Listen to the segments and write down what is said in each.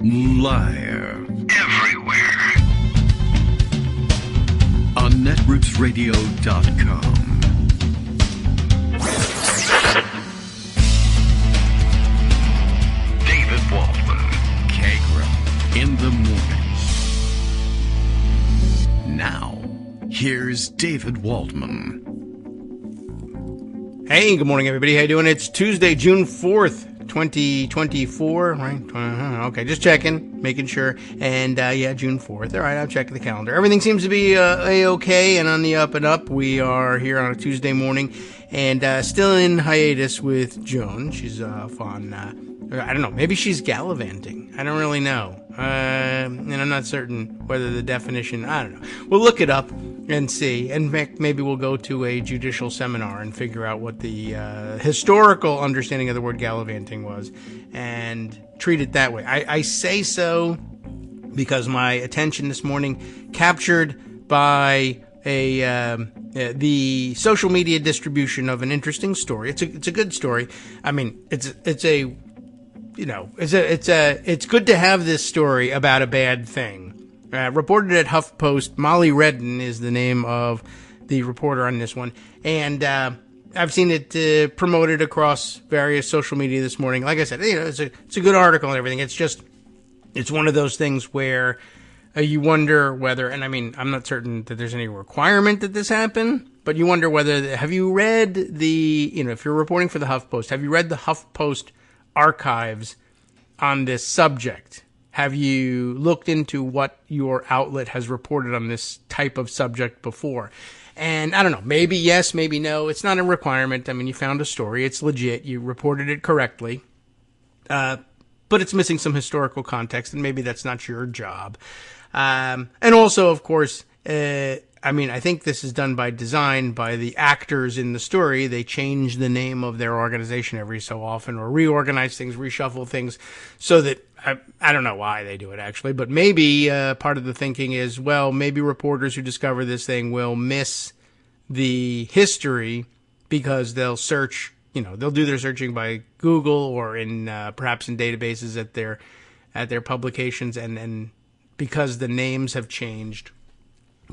Live. Everywhere. On netrootsradio.com. David Waldman. Kagro. In the morning. Now, here's David Waldman. Hey, good morning, everybody. How you doing? It's Tuesday, June 4th. 2024, right? Okay, just checking, making sure. And, June 4th. All right, I'm checking the calendar. Everything seems to be A-okay and on the up and up. We are here on a Tuesday morning and still in hiatus with Joan. She's off on, I don't know, maybe she's gallivanting. I don't really know. And I'm not certain whether the definition, I don't know. We'll look it up and see, and maybe we'll go to a judicial seminar and figure out what the historical understanding of the word gallivanting was and treat it that way. I say so because my attention this morning captured by the social media distribution of an interesting story. It's a good story. I mean, it's good to have this story about a bad thing. Reported at HuffPost, Molly Redden is the name of the reporter on this one. And I've seen it promoted across various social media this morning. Like I said, it's a good article and everything. It's one of those things where you wonder whether, and I mean, I'm not certain that there's any requirement that this happen, but you wonder whether, have you read if you're reporting for the HuffPost, have you read the HuffPost archives on this subject? Have you looked into what your outlet has reported on this type of subject before? And I don't know, maybe yes, maybe no. It's not a requirement. I mean, you found a story. It's legit. You reported it correctly. But it's missing some historical context, and maybe that's not your job. And also, of course, I think this is done by design by the actors in the story. They change the name of their organization every so often, or reorganize things, reshuffle things, so that I don't know why they do it actually, but maybe part of the thinking is, well, maybe reporters who discover this thing will miss the history because they'll search, they'll do their searching by Google or in perhaps in databases at their publications, and because the names have changed,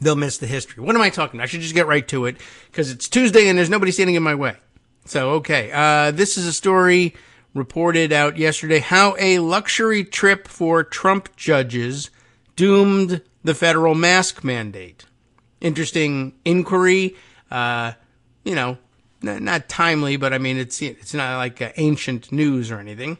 they'll miss the history. What am I talking about? I should just get right to it because it's Tuesday and there's nobody standing in my way. So, okay. This is a story reported out yesterday, how a luxury trip for Trump judges doomed the federal mask mandate. Interesting inquiry. Not timely, but I mean, it's not like ancient news or anything.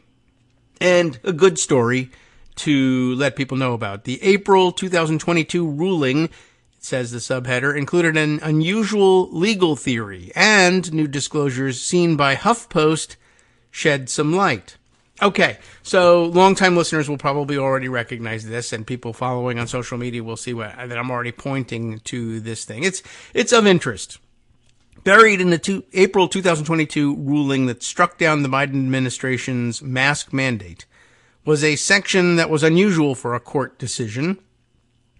And a good story to let people know about. The April 2022 ruling, says the subheader, included an unusual legal theory, and new disclosures seen by HuffPost shed some light. Okay, so longtime listeners will probably already recognize this, and people following on social media will see that I'm already pointing to this thing. It's of interest. Buried in the April 2022 ruling that struck down the Biden administration's mask mandate was a section that was unusual for a court decision.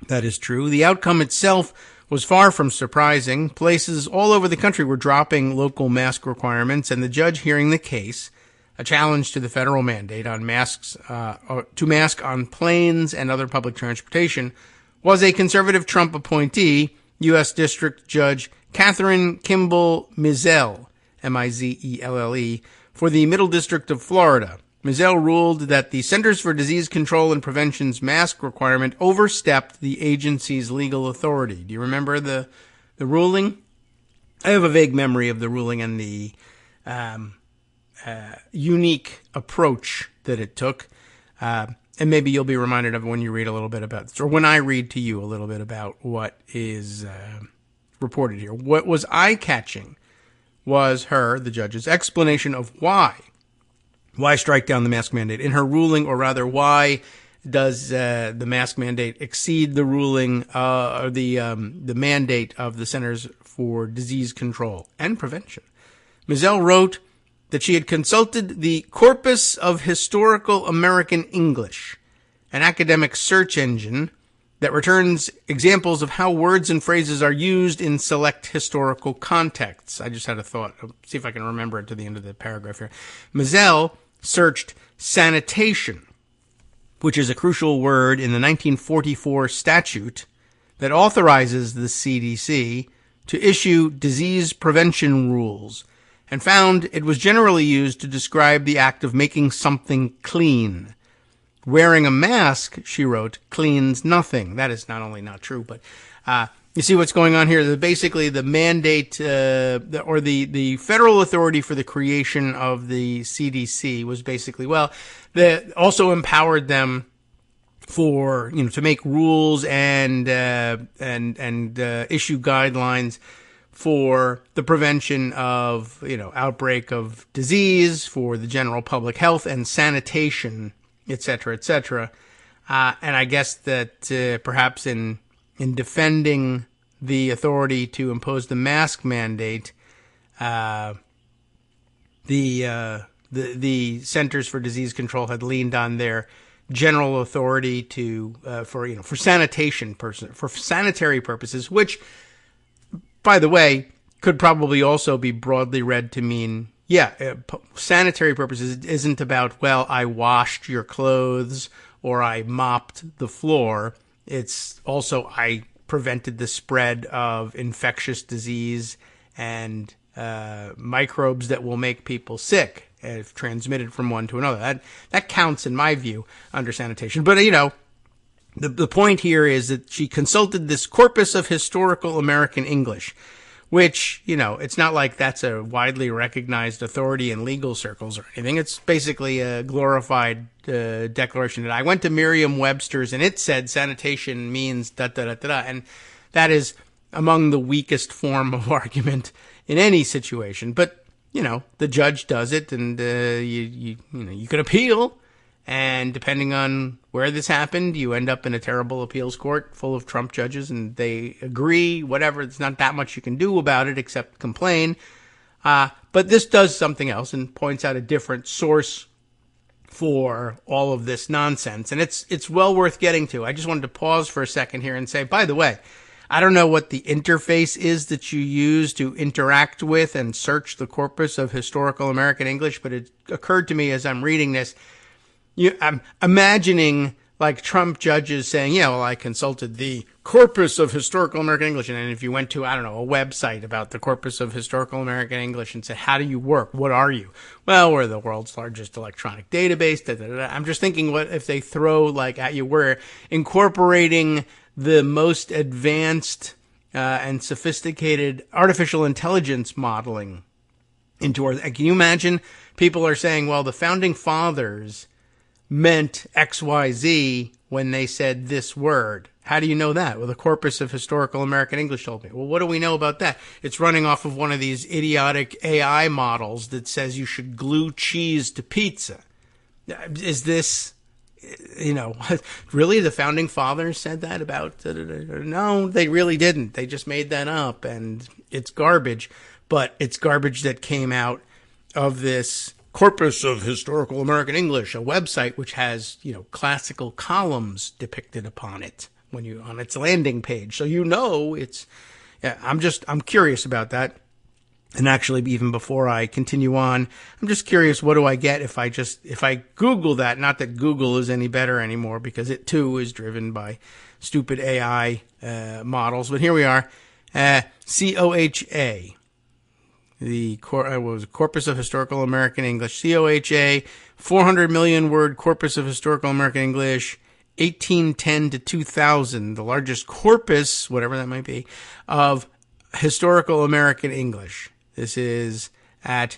That is true. The outcome itself was far from surprising. Places all over the country were dropping local mask requirements, and the judge hearing the case, a challenge to the federal mandate on masks, to mask on planes and other public transportation, was a conservative Trump appointee, U.S. District Judge Catherine Kimball Mizelle, M-I-Z-E-L-L-E, for the Middle District of Florida. Mizelle ruled that the Centers for Disease Control and Prevention's mask requirement overstepped the agency's legal authority. Do you remember the ruling? I have a vague memory of the ruling and the unique approach that it took. And maybe you'll be reminded of it when you read a little bit about this, or when I read to you a little bit about what is reported here. What was eye-catching was the judge's explanation of why strike down the mask mandate. In her ruling, or rather, why does the mask mandate exceed the ruling or the mandate of the Centers for Disease Control and Prevention? Mizelle wrote that she had consulted the Corpus of Historical American English, an academic search engine that returns examples of how words and phrases are used in select historical contexts. I just had a thought. I'll see if I can remember it to the end of the paragraph here. Mizelle searched sanitation, which is a crucial word in the 1944 statute that authorizes the CDC to issue disease prevention rules, and found it was generally used to describe the act of making something clean. Wearing a mask, she wrote, cleans nothing. That is not only not true, but you see what's going on here. Basically, the mandate or the federal authority for the creation of the CDC was basically, that also empowered them for, to make rules and issue guidelines for the prevention of, outbreak of disease, for the general public health and sanitation, et cetera, et cetera. And I guess that perhaps in defending the authority to impose the mask mandate, the Centers for Disease Control had leaned on their general authority for sanitary purposes, which, by the way, could probably also be broadly read to mean, sanitary purposes isn't about, I washed your clothes or I mopped the floor. It's also I prevented the spread of infectious disease and microbes that will make people sick if transmitted from one to another. That counts in my view under sanitation. But, the point here is that she consulted this Corpus of Historical American English, which, it's not like that's a widely recognized authority in legal circles or anything. It's basically a glorified declaration that I went to Merriam-Webster's and it said sanitation means da-da-da-da-da. And that is among the weakest form of argument in any situation. But, the judge does it, and you can appeal. And depending on where this happened, you end up in a terrible appeals court full of Trump judges, and they agree, whatever. There's not that much you can do about it except complain. But this does something else and points out a different source for all of this nonsense. And it's well worth getting to. I just wanted to pause for a second here and say, by the way, I don't know what the interface is that you use to interact with and search the Corpus of Historical American English, but it occurred to me as I'm reading this, I'm imagining like Trump judges saying, I consulted the Corpus of Historical American English. And then if you went to, a website about the Corpus of Historical American English and said, how do you work? What are you? Well, we're the world's largest electronic database. Da, da, da. I'm just thinking, what if they throw at you? We're incorporating the most advanced and sophisticated artificial intelligence modeling into our. Can you imagine? People are saying, the founding fathers meant XYZ when they said this word. How do you know that? Well, the Corpus of Historical American English told me. Well, what do we know about that? It's running off of one of these idiotic AI models that says you should glue cheese to pizza. Is this, really the founding fathers said that about? No, they really didn't. They just made that up, and it's garbage. But it's garbage that came out of this Corpus of Historical American English, a website which has, classical columns depicted upon it on its landing page. So it's, I'm curious about that. And actually, even before I continue on, I'm just curious, what do I get if I Google that? Not that Google is any better anymore, because it too is driven by stupid AI models. But here we are, COHA. The Corpus of Historical American English, COHA, 400 million word Corpus of Historical American English, 1810 to 2000, the largest corpus, whatever that might be, of historical American English. This is at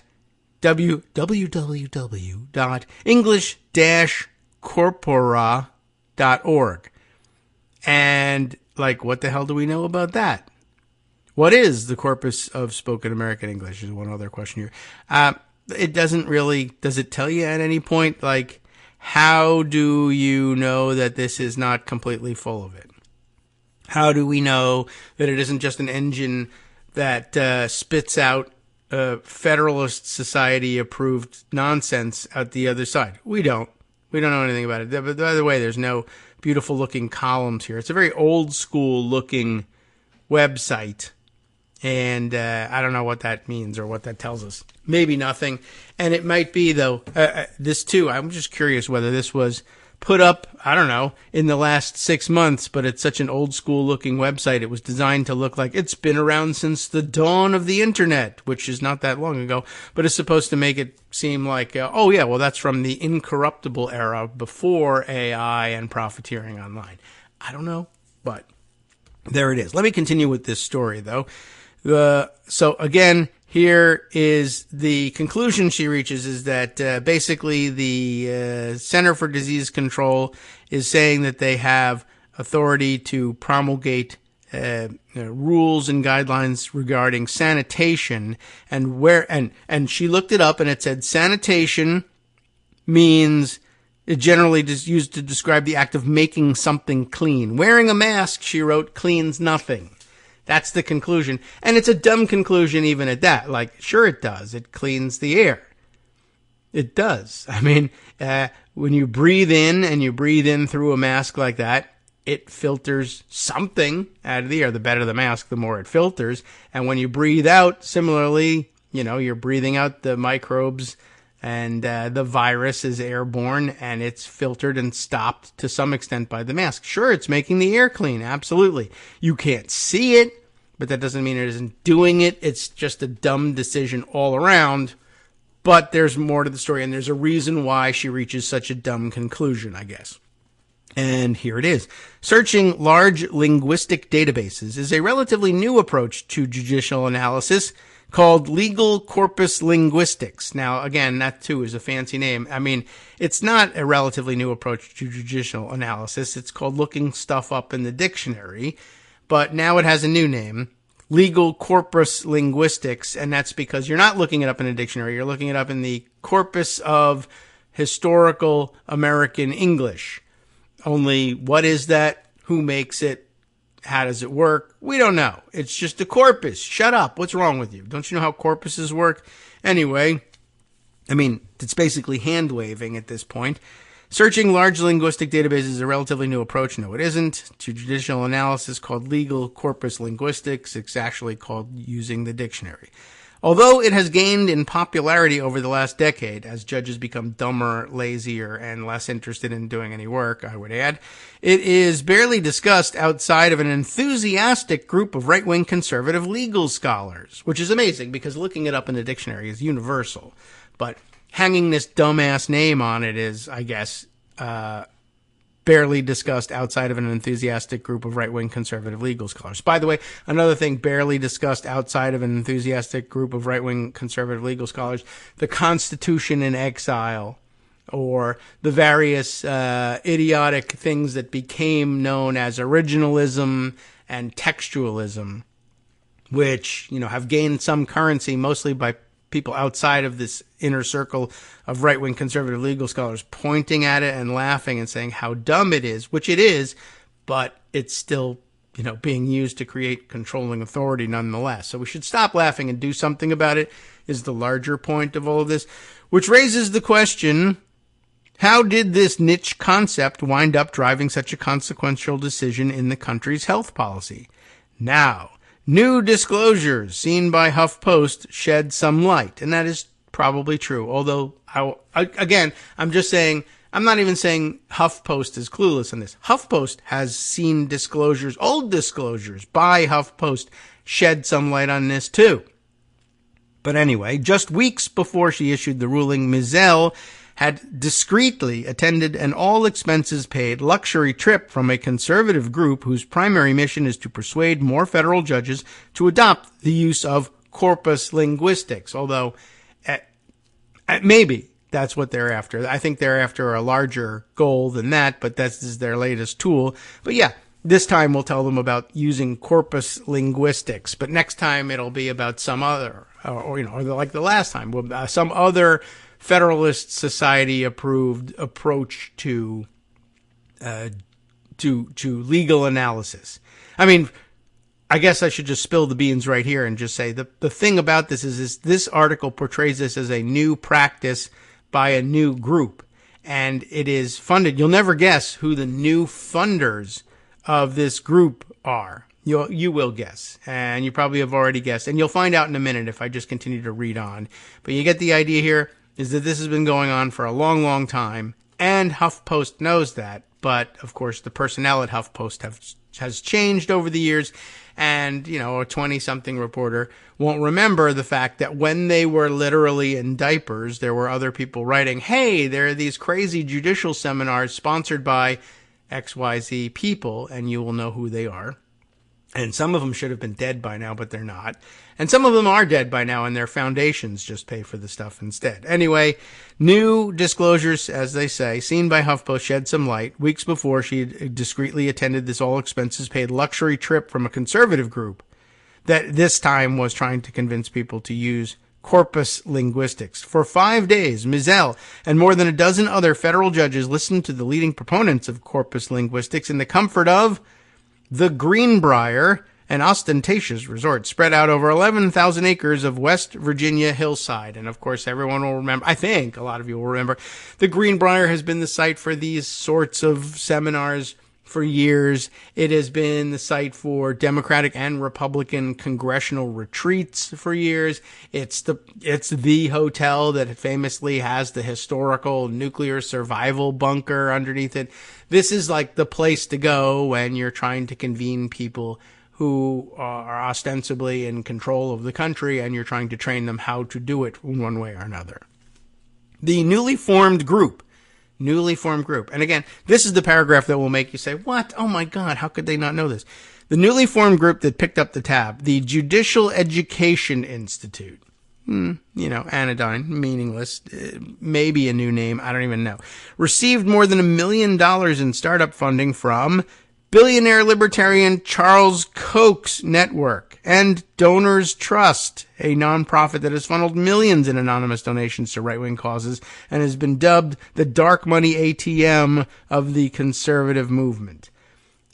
www.english-corpora.org. And, what the hell do we know about that? What is the Corpus of Spoken American English is one other question here. It doesn't really, does it tell you at any point, how do you know that this is not completely full of it? How do we know that it isn't just an engine that spits out Federalist Society approved nonsense out the other side? We don't know anything about it. But by the way, there's no beautiful looking columns here. It's a very old school looking website. And I don't know what that means or what that tells us. Maybe nothing. And it might be, though, this too, I'm just curious whether this was put up, I don't know, in the last 6 months, but it's such an old school looking website. It was designed to look like it's been around since the dawn of the internet, which is not that long ago, but it's supposed to make it seem like, oh yeah, well that's from the incorruptible era before AI and profiteering online. I don't know, but there it is. Let me continue with this story though. So again, here is the conclusion she reaches is that basically the Center for Disease Control is saying that they have authority to promulgate rules and guidelines regarding sanitation and she looked it up and it said sanitation means it generally is used to describe the act of making something clean. Wearing a mask, she wrote, cleans nothing. That's the conclusion. And it's a dumb conclusion even at that. Like, sure it does. It cleans the air. It does. I mean, when you breathe in and you breathe in through a mask like that, it filters something out of the air. The better the mask, the more it filters. And when you breathe out, similarly, you're breathing out the microbes and the virus is airborne and it's filtered and stopped to some extent by the mask. Sure, it's making the air clean. Absolutely. You can't see it, but that doesn't mean it isn't doing it. It's just a dumb decision all around. But there's more to the story, and there's a reason why she reaches such a dumb conclusion, I guess. And here it is. Searching large linguistic databases is a relatively new approach to judicial analysis called legal corpus linguistics. Now, again, that too is a fancy name. I mean, it's not a relatively new approach to judicial analysis. It's called looking stuff up in the dictionary, but now it has a new name, legal corpus linguistics, and that's because you're not looking it up in a dictionary. You're looking it up in the corpus of historical American English. Only, what is that? Who makes it? How does it work? We don't know. It's just a corpus. Shut up. What's wrong with you? Don't you know how corpuses work? Anyway, I mean, it's basically hand-waving at this point. Searching large linguistic databases is a relatively new approach. No, it isn't. To judicial analysis called legal corpus linguistics. It's actually called using the dictionary. Although it has gained in popularity over the last decade, as judges become dumber, lazier, and less interested in doing any work, I would add, it is barely discussed outside of an enthusiastic group of right-wing conservative legal scholars, which is amazing because looking it up in the dictionary is universal. But hanging this dumbass name on it is, I guess, barely discussed outside of an enthusiastic group of right-wing conservative legal scholars. By the way, another thing barely discussed outside of an enthusiastic group of right-wing conservative legal scholars, the Constitution in exile, or the various idiotic things that became known as originalism and textualism, which, have gained some currency mostly by people outside of this inner circle of right-wing conservative legal scholars pointing at it and laughing and saying how dumb it is, which it is, but it's still, being used to create controlling authority nonetheless. So we should stop laughing and do something about it, is the larger point of all of this, which raises the question, how did this niche concept wind up driving such a consequential decision in the country's health policy? Now, new disclosures seen by HuffPost shed some light, and that is probably true. Although, I'm just saying, I'm not even saying HuffPost is clueless on this. HuffPost has seen disclosures, old disclosures by HuffPost, shed some light on this too. But anyway, just weeks before she issued the ruling, Mizell had discreetly attended an all-expenses-paid luxury trip from a conservative group whose primary mission is to persuade more federal judges to adopt the use of corpus linguistics, although maybe that's what they're after. I think they're after a larger goal than that, but this is their latest tool. But yeah, this time we'll tell them about using corpus linguistics, but next time it'll be about some other, or like the last time, some other Federalist Society approved approach to legal analysis. I mean, I guess I should just spill the beans right here and just say the thing about this is this article portrays this as a new practice by a new group, and it is funded. You'll never guess who the new funders of this group are. You will guess, and you probably have already guessed, and you'll find out in a minute if I just continue to read on. But you get the idea here is that this has been going on for a long, long time, And HuffPost knows that. But, of course, the personnel at HuffPost has changed over the years. And, you know, a 20-something reporter won't remember the fact that when they were literally in diapers, there were other people writing, hey, there are these crazy judicial seminars sponsored by XYZ people, and you will know who they are. And some of them should have been dead by now, but they're not. And some of them are dead by now, and their foundations just pay for the stuff instead. Anyway, new disclosures, as they say, seen by HuffPost shed some light. Weeks before, she had discreetly attended this all-expenses-paid luxury trip from a conservative group that this time was trying to convince people to use Corpus linguistics. For 5 days, Mizell and more than a dozen other federal judges listened to the leading proponents of Corpus linguistics in the comfort of the Greenbrier, an ostentatious resort spread out over 11,000 acres of West Virginia hillside. And of course, everyone will remember, I think a lot of you will remember, the Greenbrier has been the site for these sorts of seminars for years. It has been the site for Democratic and Republican congressional retreats for years. It's the hotel that famously has the historical nuclear survival bunker underneath it. This is like the place to go when you're trying to convene people who are ostensibly in control of the country and you're trying to train them how to do it in one way or another. The newly formed group. And again, this is the paragraph that will make you say, what? Oh my God, how could they not know this? The newly formed group that picked up the tab, the Judicial Education Institute. Anodyne, meaningless, maybe a new name, I don't even know. Received more than $1 million in startup funding from billionaire libertarian Charles Koch's network and Donors Trust, a nonprofit that has funneled millions in anonymous donations to right-wing causes and has been dubbed the dark money ATM of the conservative movement.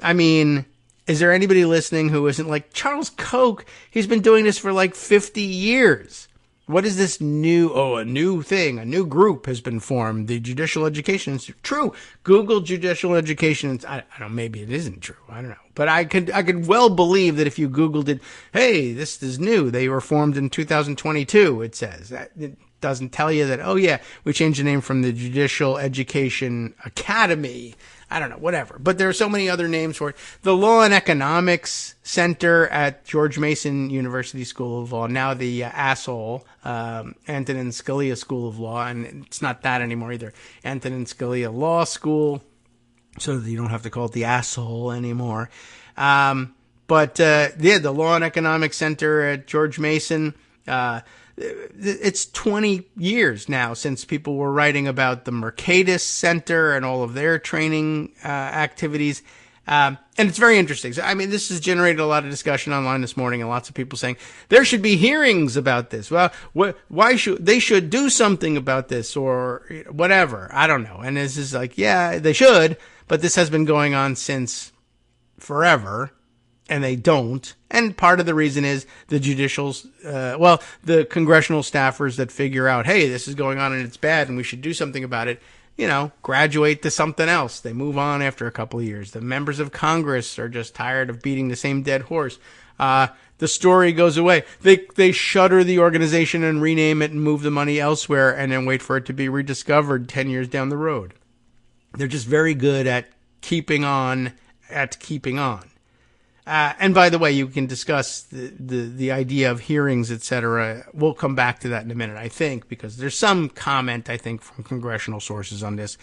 I mean, is there anybody listening who isn't like, Charles Koch, he's been doing this for like 50 years. What is this new, a new thing, a new group has been formed, the Judicial Education Institute. True, Google Judicial Education, I don't know, maybe it isn't true, I don't know. But I could well believe that if you Googled it, hey, this is new, they were formed in 2022, it says. It doesn't tell you that, oh yeah, we changed the name from the Judicial Education Academy. I don't know, whatever. But there are so many other names for it. The Law and Economics Center at George Mason University School of Law, now the Antonin Scalia School of Law, and it's not that anymore either. Antonin Scalia Law School, so that you don't have to call it the asshole anymore. The Law and Economics Center at George Mason, it's 20 years now since people were writing about the Mercatus Center and all of their training activities. And it's very interesting. So, I mean, this has generated a lot of discussion online this morning and lots of people saying there should be hearings about this. Well, why should they should do something about this or whatever? I don't know. And this is like, yeah, they should, but this has been going on since forever. And they don't. And part of the reason is the the congressional staffers that figure out, hey, this is going on and it's bad and we should do something about it, graduate to something else. They move on after a couple of years. The members of Congress are just tired of beating the same dead horse. The story goes away. They shutter the organization and rename it and move the money elsewhere and then wait for it to be rediscovered 10 years down the road. They're just very good at keeping on. And by the way, you can discuss the idea of hearings, etc. We'll come back to that in a minute, I think, because there's some comment, I think, from congressional sources on this,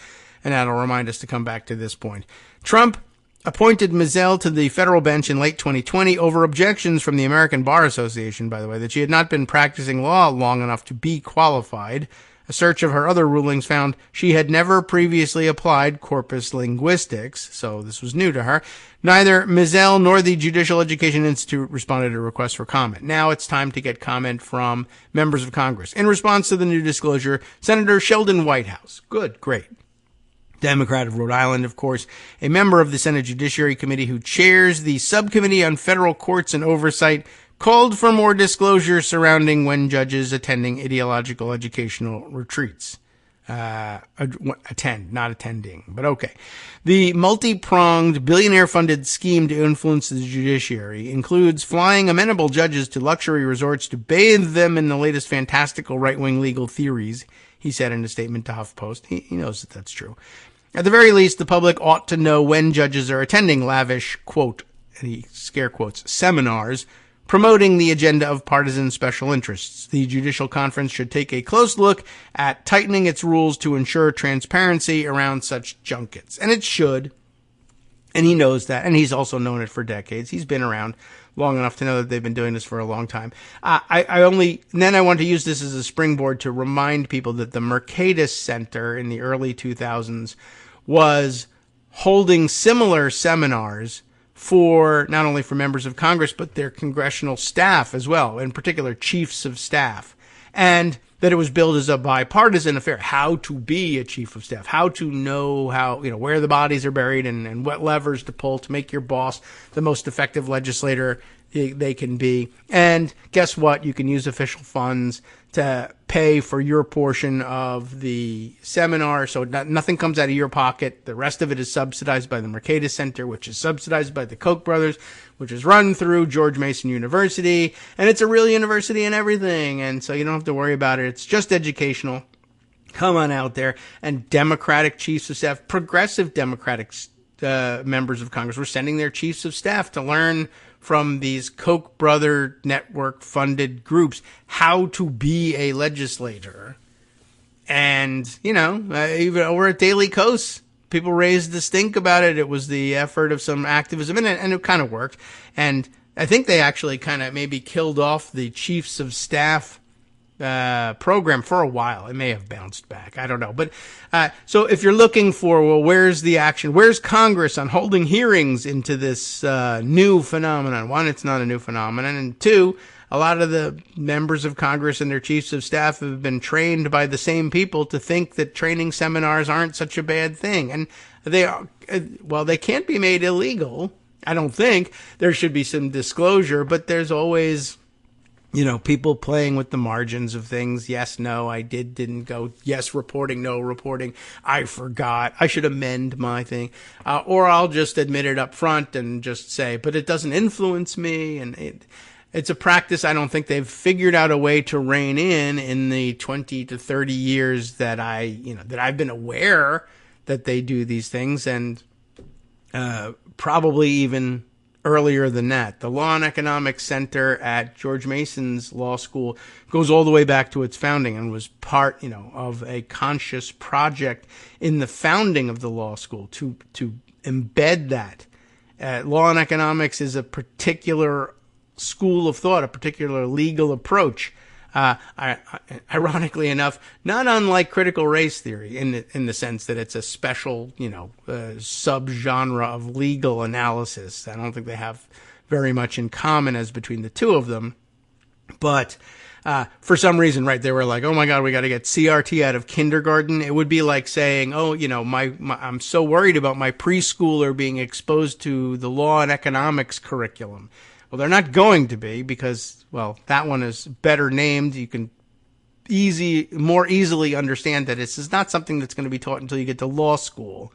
and that'll remind us to come back to this point. Trump appointed Mizell to the federal bench in late 2020 over objections from the American Bar Association, by the way, that she had not been practicing law long enough to be qualified. A search of her other rulings found she had never previously applied corpus linguistics, so this was new to her. Neither Mizell nor the Judicial Education Institute responded to requests for comment. Now it's time to get comment from members of Congress. In response to the new disclosure, Senator Sheldon Whitehouse. Good, great. Democrat of Rhode Island, of course, a member of the Senate Judiciary Committee who chairs the Subcommittee on Federal Courts and Oversight, called for more disclosure surrounding when judges attending ideological educational retreats. attend, not attending, but okay. The multi-pronged, billionaire-funded scheme to influence the judiciary includes flying amenable judges to luxury resorts to bathe them in the latest fantastical right-wing legal theories, he said in a statement to HuffPost. He knows that that's true. At the very least, the public ought to know when judges are attending lavish, quote, and he scare quotes, seminars, promoting the agenda of partisan special interests. The Judicial Conference should take a close look at tightening its rules to ensure transparency around such junkets. And it should. And he knows that. And he's also known it for decades. He's been around long enough to know that they've been doing this for a long time. Then I want to use this as a springboard to remind people that the Mercatus Center in the early 2000s was holding similar seminars for not only for members of Congress, but their congressional staff as well, in particular chiefs of staff. And that it was billed as a bipartisan affair, how to be a chief of staff, how to know where the bodies are buried and what levers to pull to make your boss the most effective legislator they can be. And guess what? You can use official funds to pay for your portion of the seminar, so nothing comes out of your pocket. The rest of it is subsidized by the Mercatus Center, which is subsidized by the Koch brothers, which is run through George Mason University, and it's a real university and everything, and so you don't have to worry about it. It's just educational. Come on out there. And Democratic chiefs of staff, progressive Democratic members of Congress were sending their chiefs of staff to learn from these Koch brother network funded groups how to be a legislator. And, even over at Daily Kos, people raised the stink about it. It was the effort of some activism, and it kind of worked. And I think they actually kind of maybe killed off the chiefs of staff program for a while. It may have bounced back. I don't know. But so if you're looking for, where's the action? Where's Congress on holding hearings into this new phenomenon? One, it's not a new phenomenon. And two, a lot of the members of Congress and their chiefs of staff have been trained by the same people to think that training seminars aren't such a bad thing. And they can't be made illegal. I don't think. There should be some disclosure, but there's always people playing with the margins of things. Yes, no, I didn't go. Yes, reporting, no reporting. I forgot. I should amend my thing. Or I'll just admit it up front and just say, but it doesn't influence me. And it's a practice I don't think they've figured out a way to rein in the 20 to 30 years that that I've been aware that they do these things, and probably even earlier than that. The Law and Economics Center at George Mason's law school goes all the way back to its founding and was part, of a conscious project in the founding of the law school to embed that. Law and economics is a particular school of thought, a particular legal approach. Ironically enough, not unlike critical race theory in the sense that it's a special, subgenre of legal analysis. I don't think they have very much in common as between the two of them. But for some reason, right, they were like, oh my God, we got to get CRT out of kindergarten. It would be like saying, I'm so worried about my preschooler being exposed to the law and economics curriculum. Well, they're not going to be because, that one is better named. You can more easily understand that this is not something that's going to be taught until you get to law school.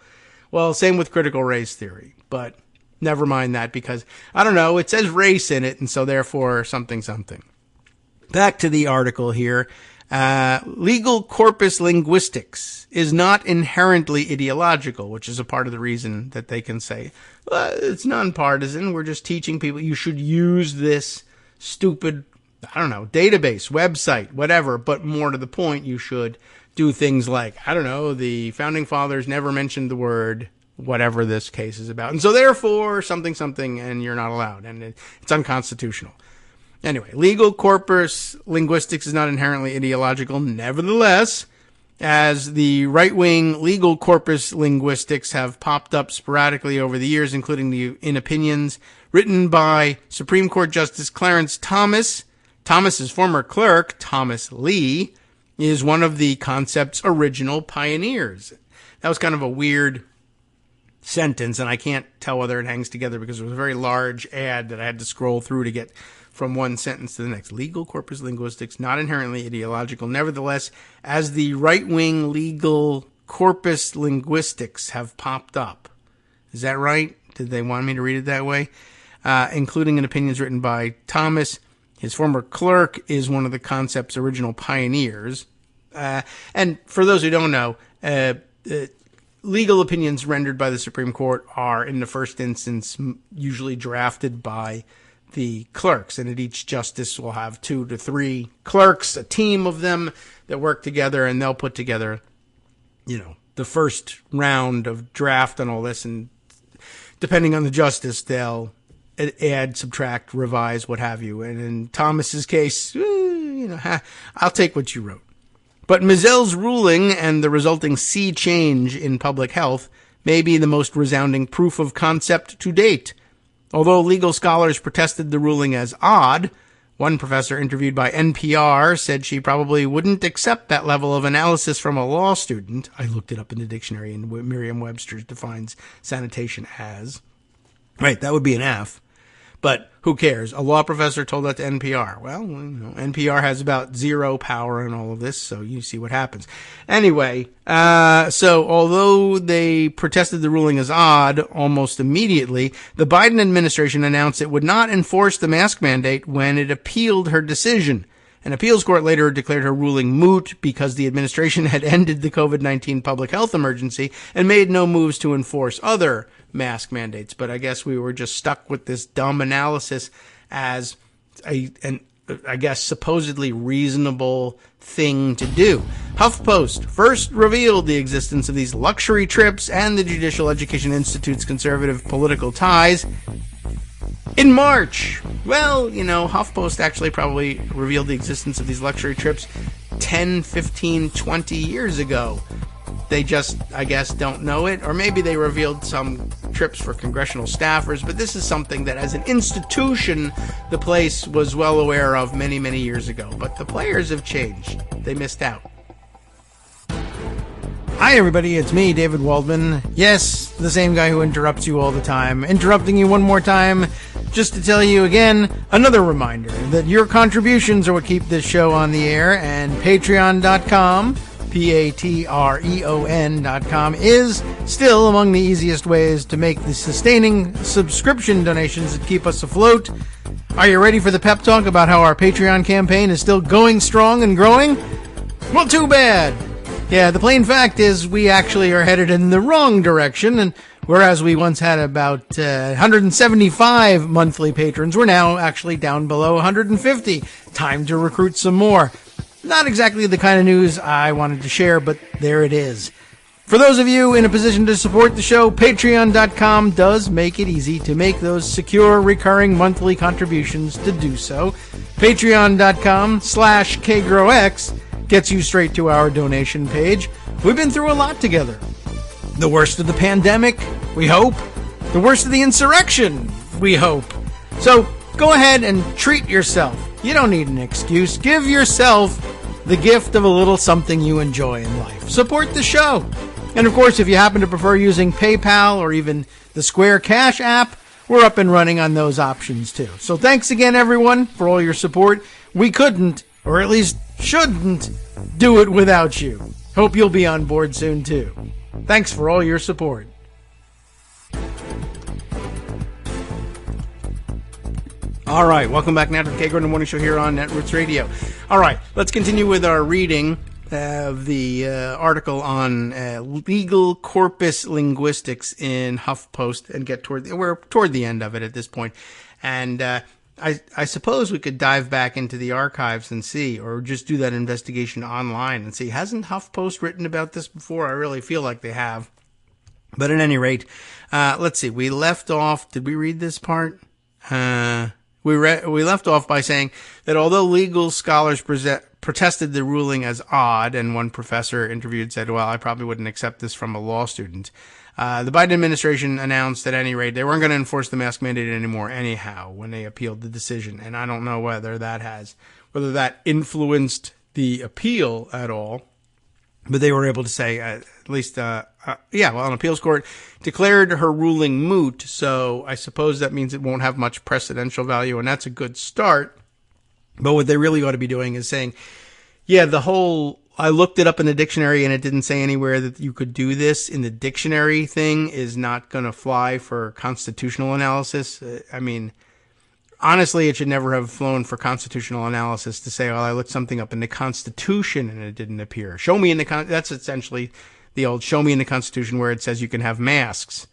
Well, same with critical race theory, but never mind that because, I don't know, it says race in it, and so therefore something. Back to the article here. Legal corpus linguistics is not inherently ideological, which is a part of the reason that they can say, it's nonpartisan. We're just teaching people you should use this stupid, database, website, whatever. But more to the point, you should do things like, the founding fathers never mentioned the word whatever this case is about. And so therefore something, and you're not allowed. And it's unconstitutional. Anyway, legal corpus linguistics is not inherently ideological. Nevertheless, as the right-wing legal corpus linguistics have popped up sporadically over the years, including in opinions written by Supreme Court Justice Clarence Thomas. Thomas's former clerk, Thomas Lee, is one of the concept's original pioneers. That was kind of a weird sentence, and I can't tell whether it hangs together because it was a very large ad that I had to scroll through to get from one sentence to the next. Legal corpus linguistics, not inherently ideological. Nevertheless, as the right-wing legal corpus linguistics have popped up. Is that right? Did they want me to read it that way? Including in opinions written by Thomas. His former clerk is one of the concept's original pioneers. And for those who don't know, legal opinions rendered by the Supreme Court are, in the first instance, usually drafted by the clerks. And at each justice will have 2 to 3 clerks, a team of them that work together, and they'll put together, the first round of draft and all this. And depending on the justice, they'll add, subtract, revise, what have you. And in Thomas's case, I'll take what you wrote. But Mizell's ruling and the resulting sea change in public health may be the most resounding proof of concept to date. Although legal scholars protested the ruling as odd, one professor interviewed by NPR said she probably wouldn't accept that level of analysis from a law student. I looked it up in the dictionary, and Merriam-Webster defines sanitation as. Right, that would be an F. But who cares? A law professor told that to NPR. Well, NPR has about 0 power in all of this, so you see what happens. Anyway, so although they protested the ruling as odd almost immediately, the Biden administration announced it would not enforce the mask mandate when it appealed her decision. An appeals court later declared her ruling moot because the administration had ended the COVID-19 public health emergency and made no moves to enforce other mask mandates. But I guess we were just stuck with this dumb analysis as an supposedly reasonable thing to do. HuffPost first revealed the existence of these luxury trips and the Judicial Education Institute's conservative political ties in March. Well, HuffPost actually probably revealed the existence of these luxury trips 10, 15, 20 years ago. They just, I guess, don't know it. Or maybe they revealed some trips for congressional staffers. But this is something that, as an institution, the place was well aware of many, many years ago. But the players have changed. They missed out. Hi, everybody. It's me, David Waldman. Yes, the same guy who interrupts you all the time. Interrupting you one more time just to tell you again, another reminder that your contributions are what keep this show on the air. And Patreon.com, Patreon.com, is still among the easiest ways to make the sustaining subscription donations that keep us afloat. Are you ready for the pep talk about how our Patreon campaign is still going strong and growing? Well, too bad. Yeah, the plain fact is we actually are headed in the wrong direction, and whereas we once had about 175 monthly patrons, we're now actually down below 150. Time to recruit some more. Not exactly the kind of news I wanted to share, but there it is. For those of you in a position to support the show, Patreon.com does make it easy to make those secure, recurring monthly contributions to do so. Patreon.com/KagroX gets you straight to our donation page. We've been through a lot together. The worst of the pandemic, we hope. The worst of the insurrection, we hope. So go ahead and treat yourself. You don't need an excuse. Give yourself the gift of a little something you enjoy in life. Support the show. And of course, if you happen to prefer using PayPal or even the Square Cash app, we're up and running on those options too. So thanks again, everyone, for all your support. We couldn't, or at least shouldn't, do it without you. Hope you'll be on board soon too. Thanks for all your support. All right, welcome back now to the Kagro in the Morning Show here on Netroots Radio. All right, let's continue with our reading of the article on legal corpus linguistics in HuffPost and we're toward the end of it at this point. And I suppose we could dive back into the archives and see, or just do that investigation online and see. Hasn't HuffPost written about this before? I really feel like they have. But at any rate, let's see. We left off. Did we read this part? We left off by saying that although legal scholars protested the ruling as odd, and one professor interviewed said, well, I probably wouldn't accept this from a law student, the Biden administration announced at any rate they weren't going to enforce the mask mandate anymore anyhow when they appealed the decision. And I don't know whether that influenced the appeal at all. But they were able to say, at least, an appeals court declared her ruling moot. So I suppose that means it won't have much precedential value, and that's a good start. But what they really ought to be doing is saying, yeah, I looked it up in the dictionary and it didn't say anywhere that you could do this. In the dictionary thing is not going to fly for constitutional analysis. Honestly, it should never have flown for constitutional analysis to say, well, I looked something up in the Constitution and it didn't appear. Show me in the that's essentially the old show me in the Constitution where it says you can have masks.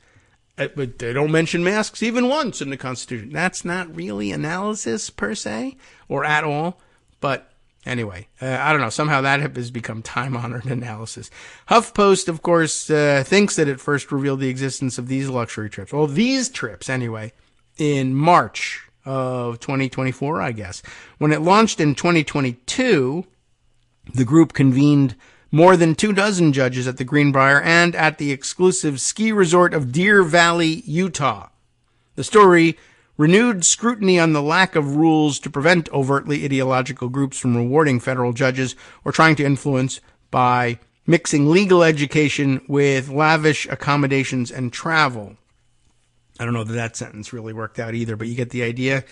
But they don't mention masks even once in the Constitution. That's not really analysis per se or at all. But anyway, I don't know. Somehow that has become time-honored analysis. HuffPost, of course, thinks that it first revealed the existence of these luxury trips. Well, these trips, anyway, in March of 2024, I guess. When it launched in 2022, the group convened more than 24 judges at the Greenbrier and at the exclusive ski resort of Deer Valley, Utah. The story renewed scrutiny on the lack of rules to prevent overtly ideological groups from rewarding federal judges or trying to influence by mixing legal education with lavish accommodations and travel. I don't know that sentence really worked out either, but you get the idea.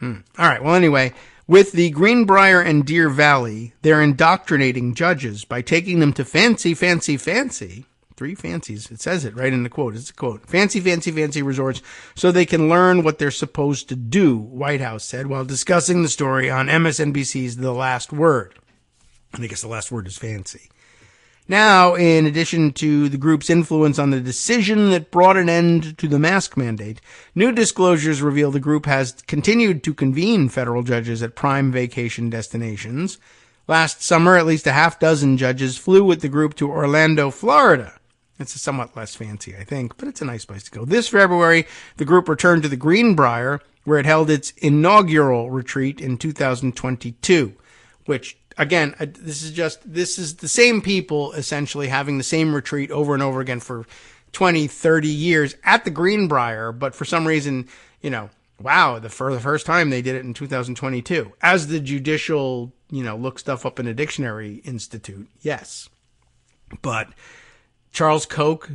All right. Well, anyway, with the Greenbrier and Deer Valley, they're indoctrinating judges by taking them to fancy, 3 fancies. It says it right in the quote. It's a quote. Fancy resorts so they can learn what they're supposed to do, White House said while discussing the story on MSNBC's The Last Word. And I guess the last word is fancy. Now, in addition to the group's influence on the decision that brought an end to the mask mandate, new disclosures reveal the group has continued to convene federal judges at prime vacation destinations. Last summer, at least a half dozen judges flew with the group to Orlando, Florida. It's somewhat less fancy, I think, but it's a nice place to go. This February, the group returned to the Greenbrier, where it held its inaugural retreat in 2022, which again, this is the same people essentially having the same retreat over and over again for 20, 30 years at the Greenbrier. But for some reason, for the first time they did it in 2022 as the judicial, look stuff up in a dictionary institute. Yes. But Charles Koch,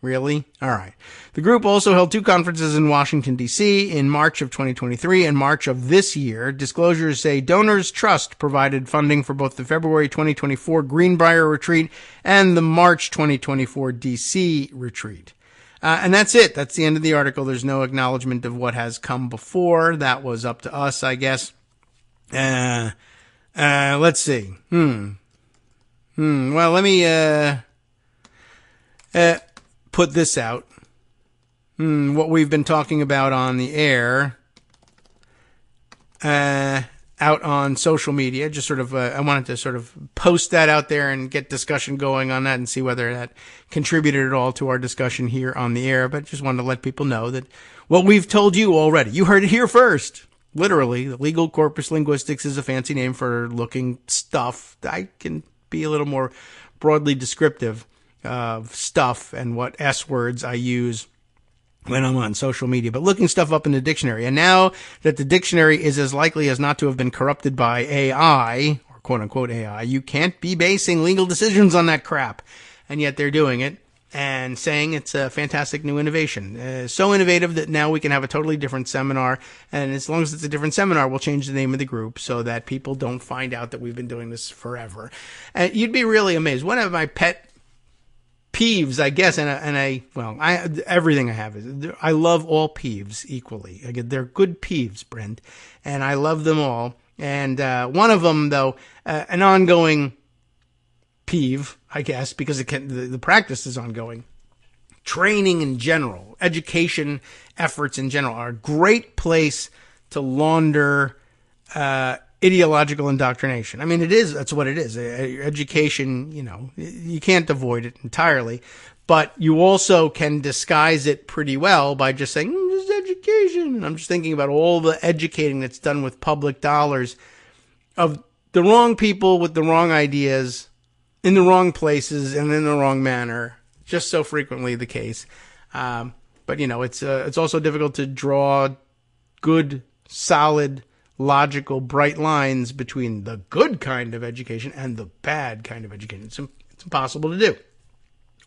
really? All right. The group also held 2 conferences in Washington, D.C. in March of 2023 and March of this year. Disclosures say Donors Trust provided funding for both the February 2024 Greenbrier retreat and the March 2024 D.C. retreat. And that's it. That's the end of the article. There's no acknowledgement of what has come before. That was up to us, I guess. Let's see. Well, let me put this out. What we've been talking about on the air, out on social media, just sort of, I wanted to sort of post that out there and get discussion going on that and see whether that contributed at all to our discussion here on the air. But just wanted to let people know that what we've told you already, you heard it here first. Literally, the legal corpus linguistics is a fancy name for looking stuff. I can be a little more broadly descriptive of stuff and what S words I use when I'm on social media, but looking stuff up in the dictionary. And now that the dictionary is as likely as not to have been corrupted by AI, or quote unquote AI, you can't be basing legal decisions on that crap. And yet they're doing it and saying it's a fantastic new innovation. So innovative that now we can have a totally different seminar. And as long as it's a different seminar, we'll change the name of the group so that people don't find out that we've been doing this forever. And you'd be really amazed. One of my pet peeves, I guess, everything I have is, I love all peeves equally. They're good peeves, Brent, and I love them all. And one of them, though, an ongoing peeve, I guess, because the practice is ongoing. Training in general, education efforts in general are a great place to launder ideological indoctrination. I mean, that's what it is. Education, you can't avoid it entirely, but you also can disguise it pretty well by just saying, this is education. And I'm just thinking about all the educating that's done with public dollars of the wrong people with the wrong ideas in the wrong places and in the wrong manner, just so frequently the case. But it's also difficult to draw good, solid logical, bright lines between the good kind of education and the bad kind of education. It's impossible to do,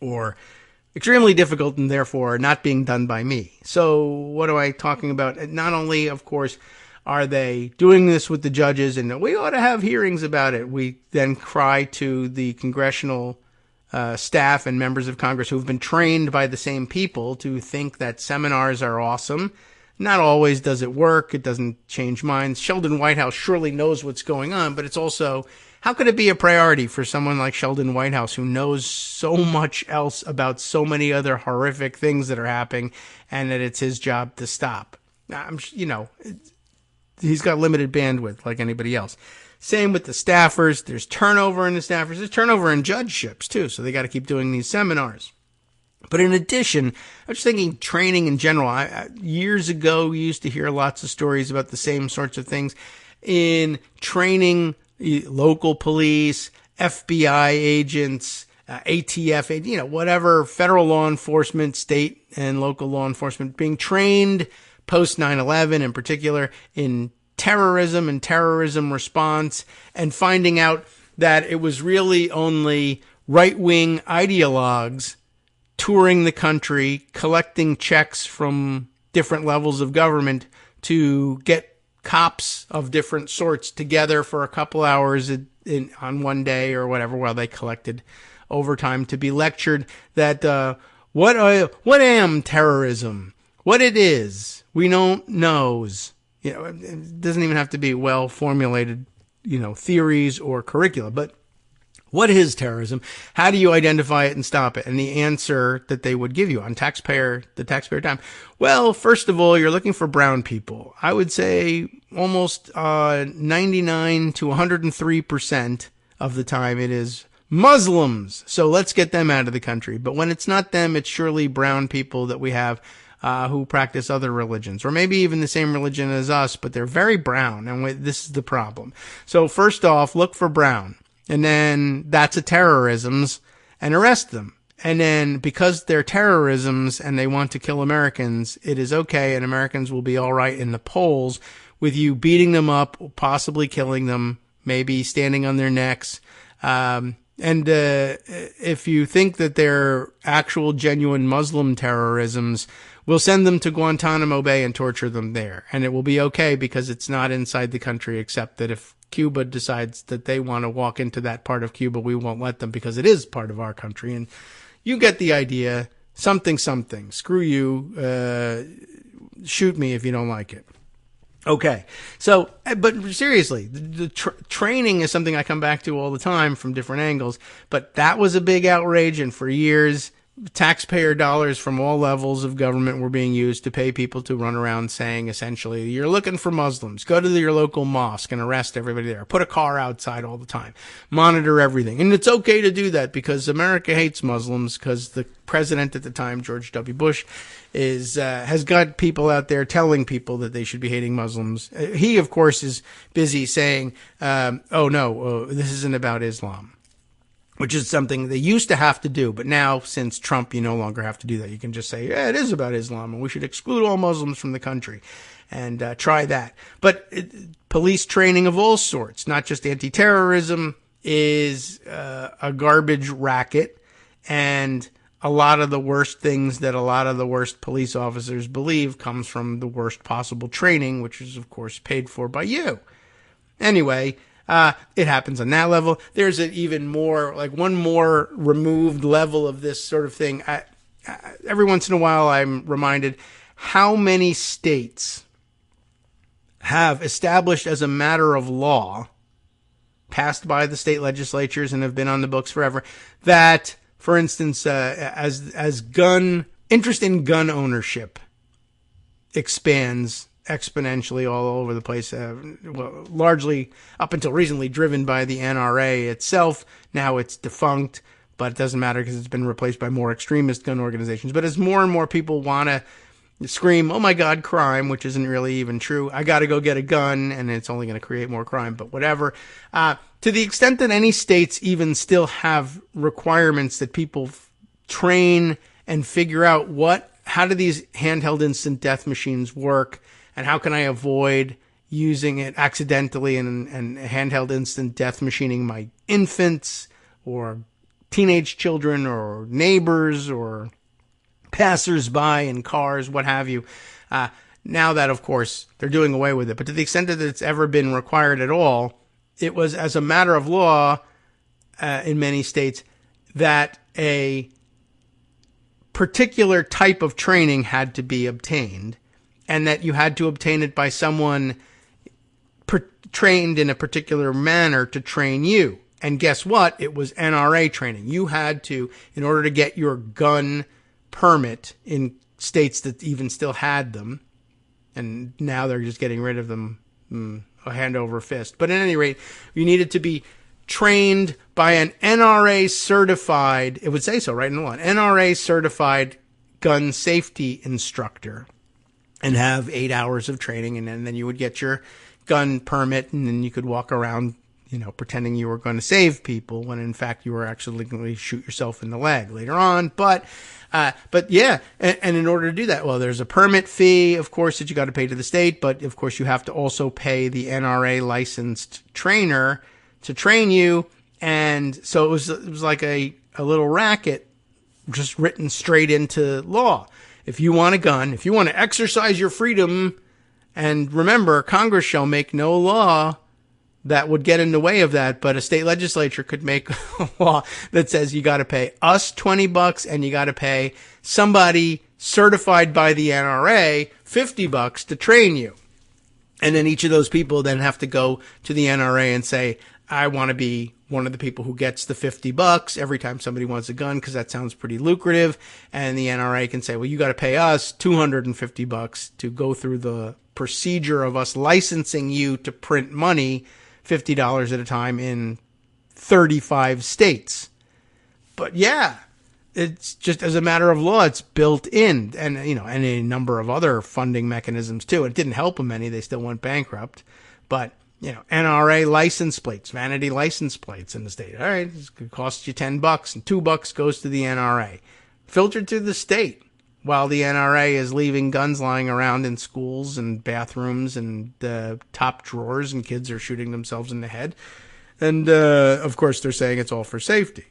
or extremely difficult, and therefore not being done by me. So what am I talking about? Not only, of course, are they doing this with the judges, and we ought to have hearings about it. We then cry to the congressional staff and members of Congress who've been trained by the same people to think that seminars are awesome. Not always does it work. It doesn't change minds. Sheldon Whitehouse surely knows what's going on, but it's also, how could it be a priority for someone like Sheldon Whitehouse who knows so much else about so many other horrific things that are happening, and that it's his job to stop? He's got limited bandwidth like anybody else. Same with the staffers. There's turnover in the staffers. There's turnover in judgeships too, so they got to keep doing these seminars. But in addition, I was thinking training in general. Years ago, we used to hear lots of stories about the same sorts of things in training local police, FBI agents, ATF, whatever, federal law enforcement, state and local law enforcement, being trained post 9/11 in particular in terrorism and terrorism response, and finding out that it was really only right-wing ideologues touring the country, collecting checks from different levels of government to get cops of different sorts together for a couple hours on one day or whatever while they collected overtime to be lectured that what am terrorism, what it is, we don't knows. It doesn't even have to be well formulated, theories or curricula, but what is terrorism? How do you identify it and stop it? And the answer that they would give you on the taxpayer dime. Well, first of all, you're looking for brown people. I would say almost 99 to 103% of the time it is Muslims. So let's get them out of the country. But when it's not them, it's surely brown people that we have who practice other religions, or maybe even the same religion as us, but they're very brown. And this is the problem. So first off, look for brown. And then that's a terrorisms, and arrest them. And then because they're terrorisms and they want to kill Americans, it is okay, and Americans will be all right in the polls with you beating them up, possibly killing them, maybe standing on their necks. If you think that they're actual genuine Muslim terrorisms, we'll send them to Guantanamo Bay and torture them there. And it will be okay because it's not inside the country, except that if Cuba decides that they want to walk into that part of Cuba, we won't let them because it is part of our country. And you get the idea. Something. Screw you. Shoot me if you don't like it. Okay. So, but seriously, the training is something I come back to all the time from different angles. But that was a big outrage, and for years, taxpayer dollars from all levels of government were being used to pay people to run around saying, essentially, you're looking for Muslims. Go to your local mosque and arrest everybody there. Put a car outside all the time. Monitor everything. And it's okay to do that because America hates Muslims, because the president at the time, George W. Bush, has got people out there telling people that they should be hating Muslims. He, of course, is busy saying, this isn't about Islam, which is something they used to have to do. But now, since Trump, you no longer have to do that. You can just say, it is about Islam, and we should exclude all Muslims from the country, and try that. But police training of all sorts, not just anti-terrorism, is a garbage racket, and a lot of the worst things that a lot of the worst police officers believe comes from the worst possible training, which is, of course, paid for by you. Anyway, it happens on that level. There's an even more, one more removed level of this sort of thing. Every once in a while, I'm reminded how many states have established as a matter of law, passed by the state legislatures and have been on the books forever, that, for instance, as interest in gun ownership expands exponentially all over the place, largely up until recently driven by the NRA itself. Now it's defunct, but it doesn't matter because it's been replaced by more extremist gun organizations. But as more and more people want to scream, oh my God, crime, which isn't really even true, I got to go get a gun, and it's only going to create more crime, but whatever. To the extent that any states even still have requirements that people train and figure out how do these handheld instant death machines work, and how can I avoid, using it accidentally and handheld instant death machining my infants or teenage children or neighbors or passers-by in cars, what have you. Now that, of course, they're doing away with it. But to the extent that it's ever been required at all, it was as a matter of law in many states that a particular type of training had to be obtained, and that you had to obtain it by someone trained in a particular manner to train you. And guess what? It was NRA training. You had to, in order to get your gun permit in states that even still had them, and now they're just getting rid of them a hand over fist. But at any rate, you needed to be trained by an NRA certified, it would say so right in the law, an NRA certified gun safety instructor, and have 8 hours of training, and then you would get your gun permit, and then you could walk around, pretending you were going to save people when in fact you were actually going to shoot yourself in the leg later on. But yeah, and in order to do that, well, there's a permit fee, of course, that you got to pay to the state, but of course you have to also pay the NRA licensed trainer to train you. And so it was like a little racket just written straight into law. If you want a gun, if you want to exercise your freedom, and remember, Congress shall make no law that would get in the way of that, but a state legislature could make a law that says you got to pay us $20 and you got to pay somebody certified by the NRA $50 to train you. And then each of those people then have to go to the NRA and say, I want to be one of the people who gets the $50 every time somebody wants a gun, because that sounds pretty lucrative. And the NRA can say, well, you got to pay us $250 to go through the procedure of us licensing you to print money $50 at a time in 35 states. But yeah, it's just as a matter of law, it's built in, and and a number of other funding mechanisms too. It didn't help them any; they still went bankrupt. But NRA license plates, vanity license plates in the state. All right, it's going to cost you $10, and $2 goes to the NRA, filtered through the state, while the NRA is leaving guns lying around in schools and bathrooms and top drawers, and kids are shooting themselves in the head. And of course, they're saying it's all for safety,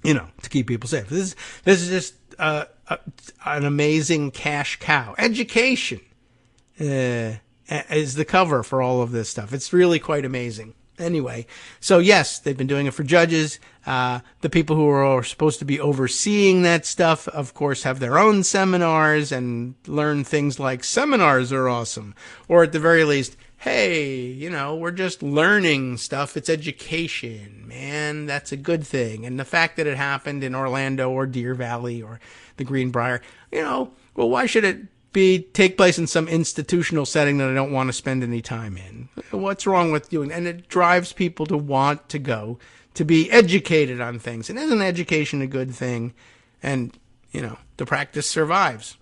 to keep people safe. This is just an amazing cash cow. Education is the cover for all of this stuff. It's really quite amazing. Anyway, so yes, they've been doing it for judges. The people who are supposed to be overseeing that stuff, of course, have their own seminars and learn things like seminars are awesome. Or at the very least, hey, we're just learning stuff. It's education, man. That's a good thing. And the fact that it happened in Orlando or Deer Valley or the Greenbrier, well, why should it take place in some institutional setting that I don't want to spend any time in? What's wrong with doing? And it drives people to want to go to be educated on things. And isn't education a good thing? And the practice survives.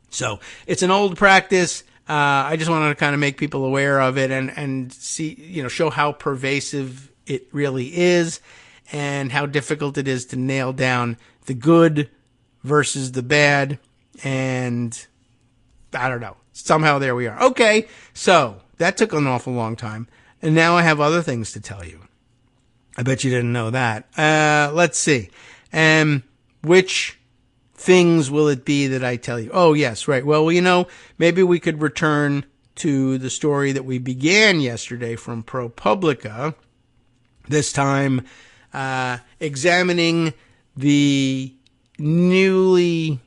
So it's an old practice. I just wanted to kind of make people aware of it and see, show how pervasive it really is and how difficult it is to nail down the good versus the bad. And I don't know. Somehow there we are. Okay, so that took an awful long time. And now I have other things to tell you. I bet you didn't know that. Let's see. Which things will it be that I tell you? Oh, yes, right. Well, maybe we could return to the story that we began yesterday from ProPublica. This time, examining the newly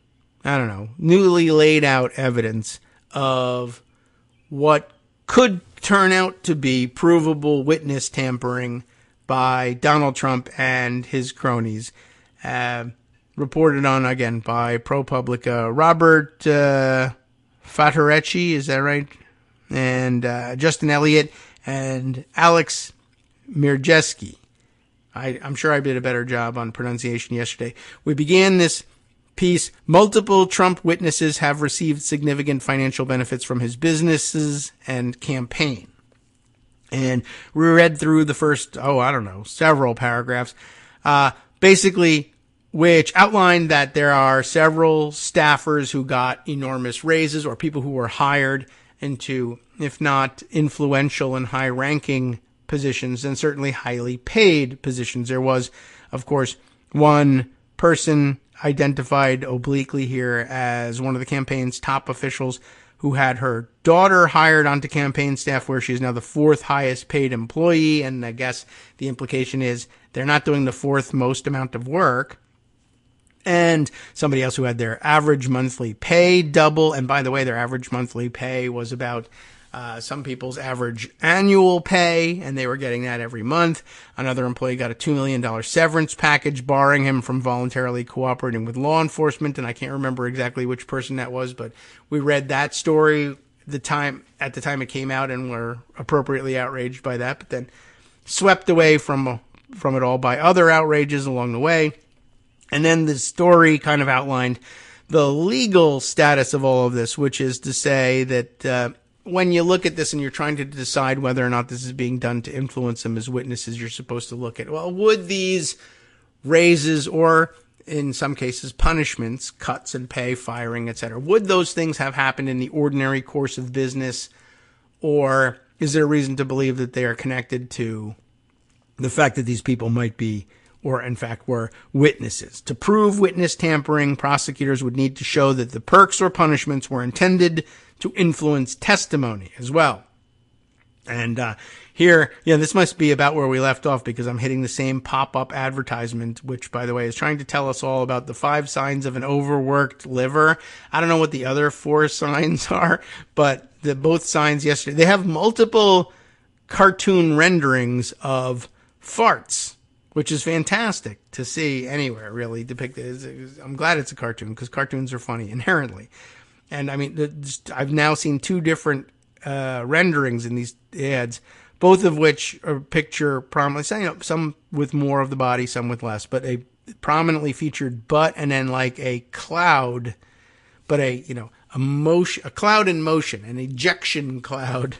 laid out evidence of what could turn out to be provable witness tampering by Donald Trump and his cronies. Reported on, again, by ProPublica. Robert Fatorecci, is that right? And Justin Elliott and Alex Mirjeski. I'm sure I did a better job on pronunciation yesterday. We began this piece. Multiple Trump witnesses have received significant financial benefits from his businesses and campaign. And we read through the first, several paragraphs, basically, which outlined that there are several staffers who got enormous raises or people who were hired into, if not influential and high-ranking positions, then certainly highly paid positions. There was, of course, one person identified obliquely here as one of the campaign's top officials who had her daughter hired onto campaign staff, where she is now the fourth highest paid employee. And I guess the implication is they're not doing the fourth most amount of work. And somebody else who had their average monthly pay double. And by the way, their average monthly pay was about some people's average annual pay, and they were getting that every month. Another employee got a $2 million severance package, barring him from voluntarily cooperating with law enforcement. And I can't remember exactly which person that was, but we read that story at the time it came out and were appropriately outraged by that, but then swept away from it all by other outrages along the way. And then the story kind of outlined the legal status of all of this, which is to say that when you look at this and you're trying to decide whether or not this is being done to influence them as witnesses, you're supposed to look at, well, would these raises or, in some cases, punishments, cuts in pay, firing, etc., would those things have happened in the ordinary course of business, or is there a reason to believe that they are connected to the fact that these people might be, or in fact were, witnesses? To prove witness tampering, prosecutors would need to show that the perks or punishments were intended to influence testimony as well. And here, this must be about where we left off, because I'm hitting the same pop-up advertisement, which, by the way, is trying to tell us all about the 5 signs of an overworked liver. I don't know what the other 4 signs are, but both signs yesterday, they have multiple cartoon renderings of farts, which is fantastic to see anywhere really depicted. I'm glad it's a cartoon, because cartoons are funny inherently. And I mean, I've now seen 2 different renderings in these ads, both of which are picture prominently, some with more of the body, some with less, but a prominently featured butt, and then like a cloud, but a cloud in motion, an ejection cloud.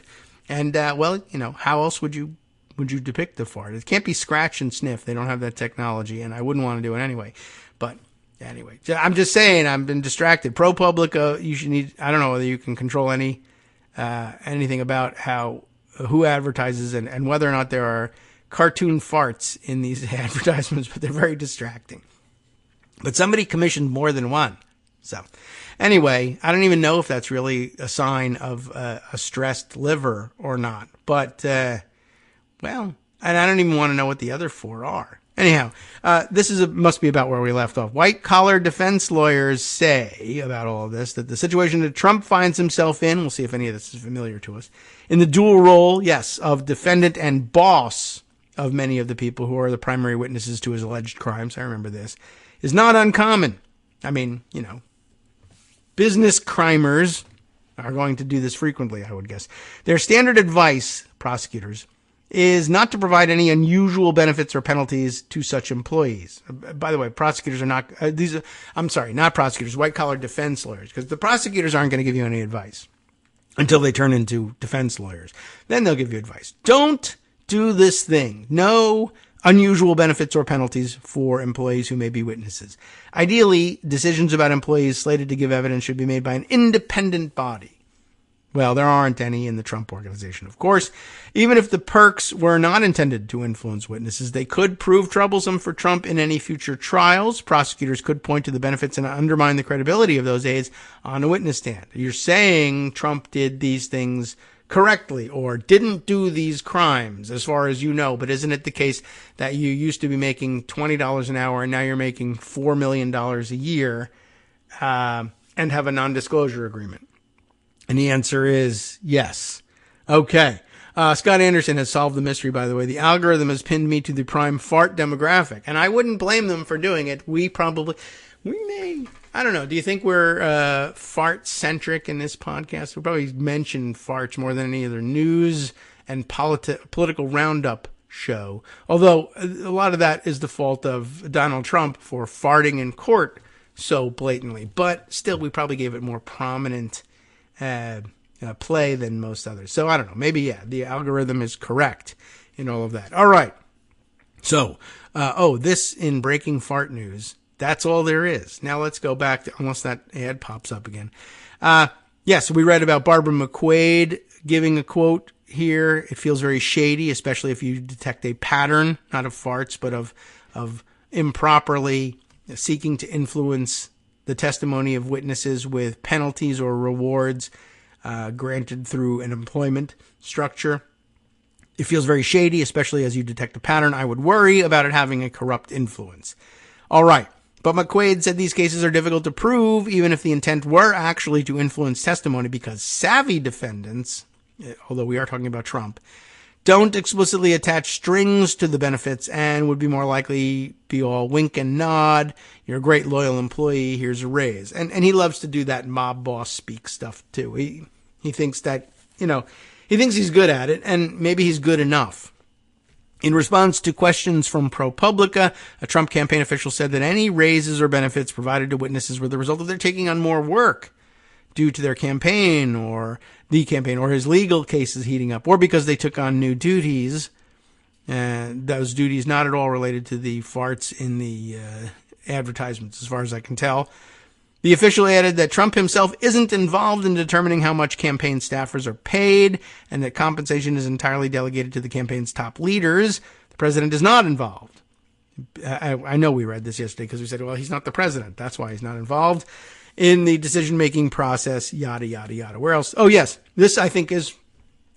And how else would you depict the fart? It can't be scratch and sniff. They don't have that technology, and I wouldn't want to do it anyway. But anyway, I'm just saying, I've been distracted. ProPublica, I don't know whether you can control anything about who advertises and whether or not there are cartoon farts in these advertisements, but they're very distracting. But somebody commissioned more than one. So anyway, I don't even know if that's really a sign of a stressed liver or not. But, and I don't even want to know what the other 4 are. Anyhow, this must be about where we left off. White-collar defense lawyers say about all of this that the situation that Trump finds himself in, we'll see if any of this is familiar to us, in the dual role, yes, of defendant and boss of many of the people who are the primary witnesses to his alleged crimes, I remember this, is not uncommon. I mean, business crimers are going to do this frequently, I would guess. Their standard advice, prosecutors, is not to provide any unusual benefits or penalties to such employees. By the way, prosecutors are not, not prosecutors, white-collar defense lawyers, because the prosecutors aren't going to give you any advice until they turn into defense lawyers. Then they'll give you advice. Don't do this thing. No unusual benefits or penalties for employees who may be witnesses. Ideally, decisions about employees slated to give evidence should be made by an independent body. Well, there aren't any in the Trump organization, of course. Even if the perks were not intended to influence witnesses, they could prove troublesome for Trump in any future trials. Prosecutors could point to the benefits and undermine the credibility of those aides on a witness stand. You're saying Trump did these things correctly or didn't do these crimes, as far as you know, but isn't it the case that you used to be making $20 an hour and now you're making $4 million a year and have a non-disclosure agreement? And the answer is yes. Okay. Scott Anderson has solved the mystery, by the way. The algorithm has pinned me to the prime fart demographic. And I wouldn't blame them for doing it. We may, I don't know. Do you think we're fart-centric in this podcast? We'll probably mention farts more than any other news and political roundup show. Although a lot of that is the fault of Donald Trump for farting in court so blatantly. But still, we probably gave it more prominent play than most others. So I don't know. Maybe, the algorithm is correct in all of that. All right. So, this in breaking fart news, that's all there is. Now let's go back to, unless that ad pops up again. Yes, we read about Barbara McQuaid giving a quote here. It feels very shady, especially if you detect a pattern, not of farts, but of improperly seeking to influence the testimony of witnesses with penalties or rewards granted through an employment structure. It feels very shady, especially as you detect a pattern. I would worry about it having a corrupt influence. All right. But McQuaid said these cases are difficult to prove, even if the intent were actually to influence testimony, because savvy defendants, although we are talking about Trump, don't explicitly attach strings to the benefits and would be more likely be all wink and nod. You're a great loyal employee. Here's a raise. And he loves to do that mob boss speak stuff too. He thinks that, he thinks he's good at it, and maybe he's good enough. In response to questions from ProPublica, a Trump campaign official said that any raises or benefits provided to witnesses were the result of their taking on more work due to their campaign or his legal cases heating up, or because they took on new duties. Those duties not at all related to the farts in the advertisements, as far as I can tell. The official added that Trump himself isn't involved in determining how much campaign staffers are paid and that compensation is entirely delegated to the campaign's top leaders. The president is not involved. I know we read this yesterday because we said, well, he's not the president. That's why he's not involved in the decision-making process, yada, yada, yada. Where else? Oh, yes. This, I think, is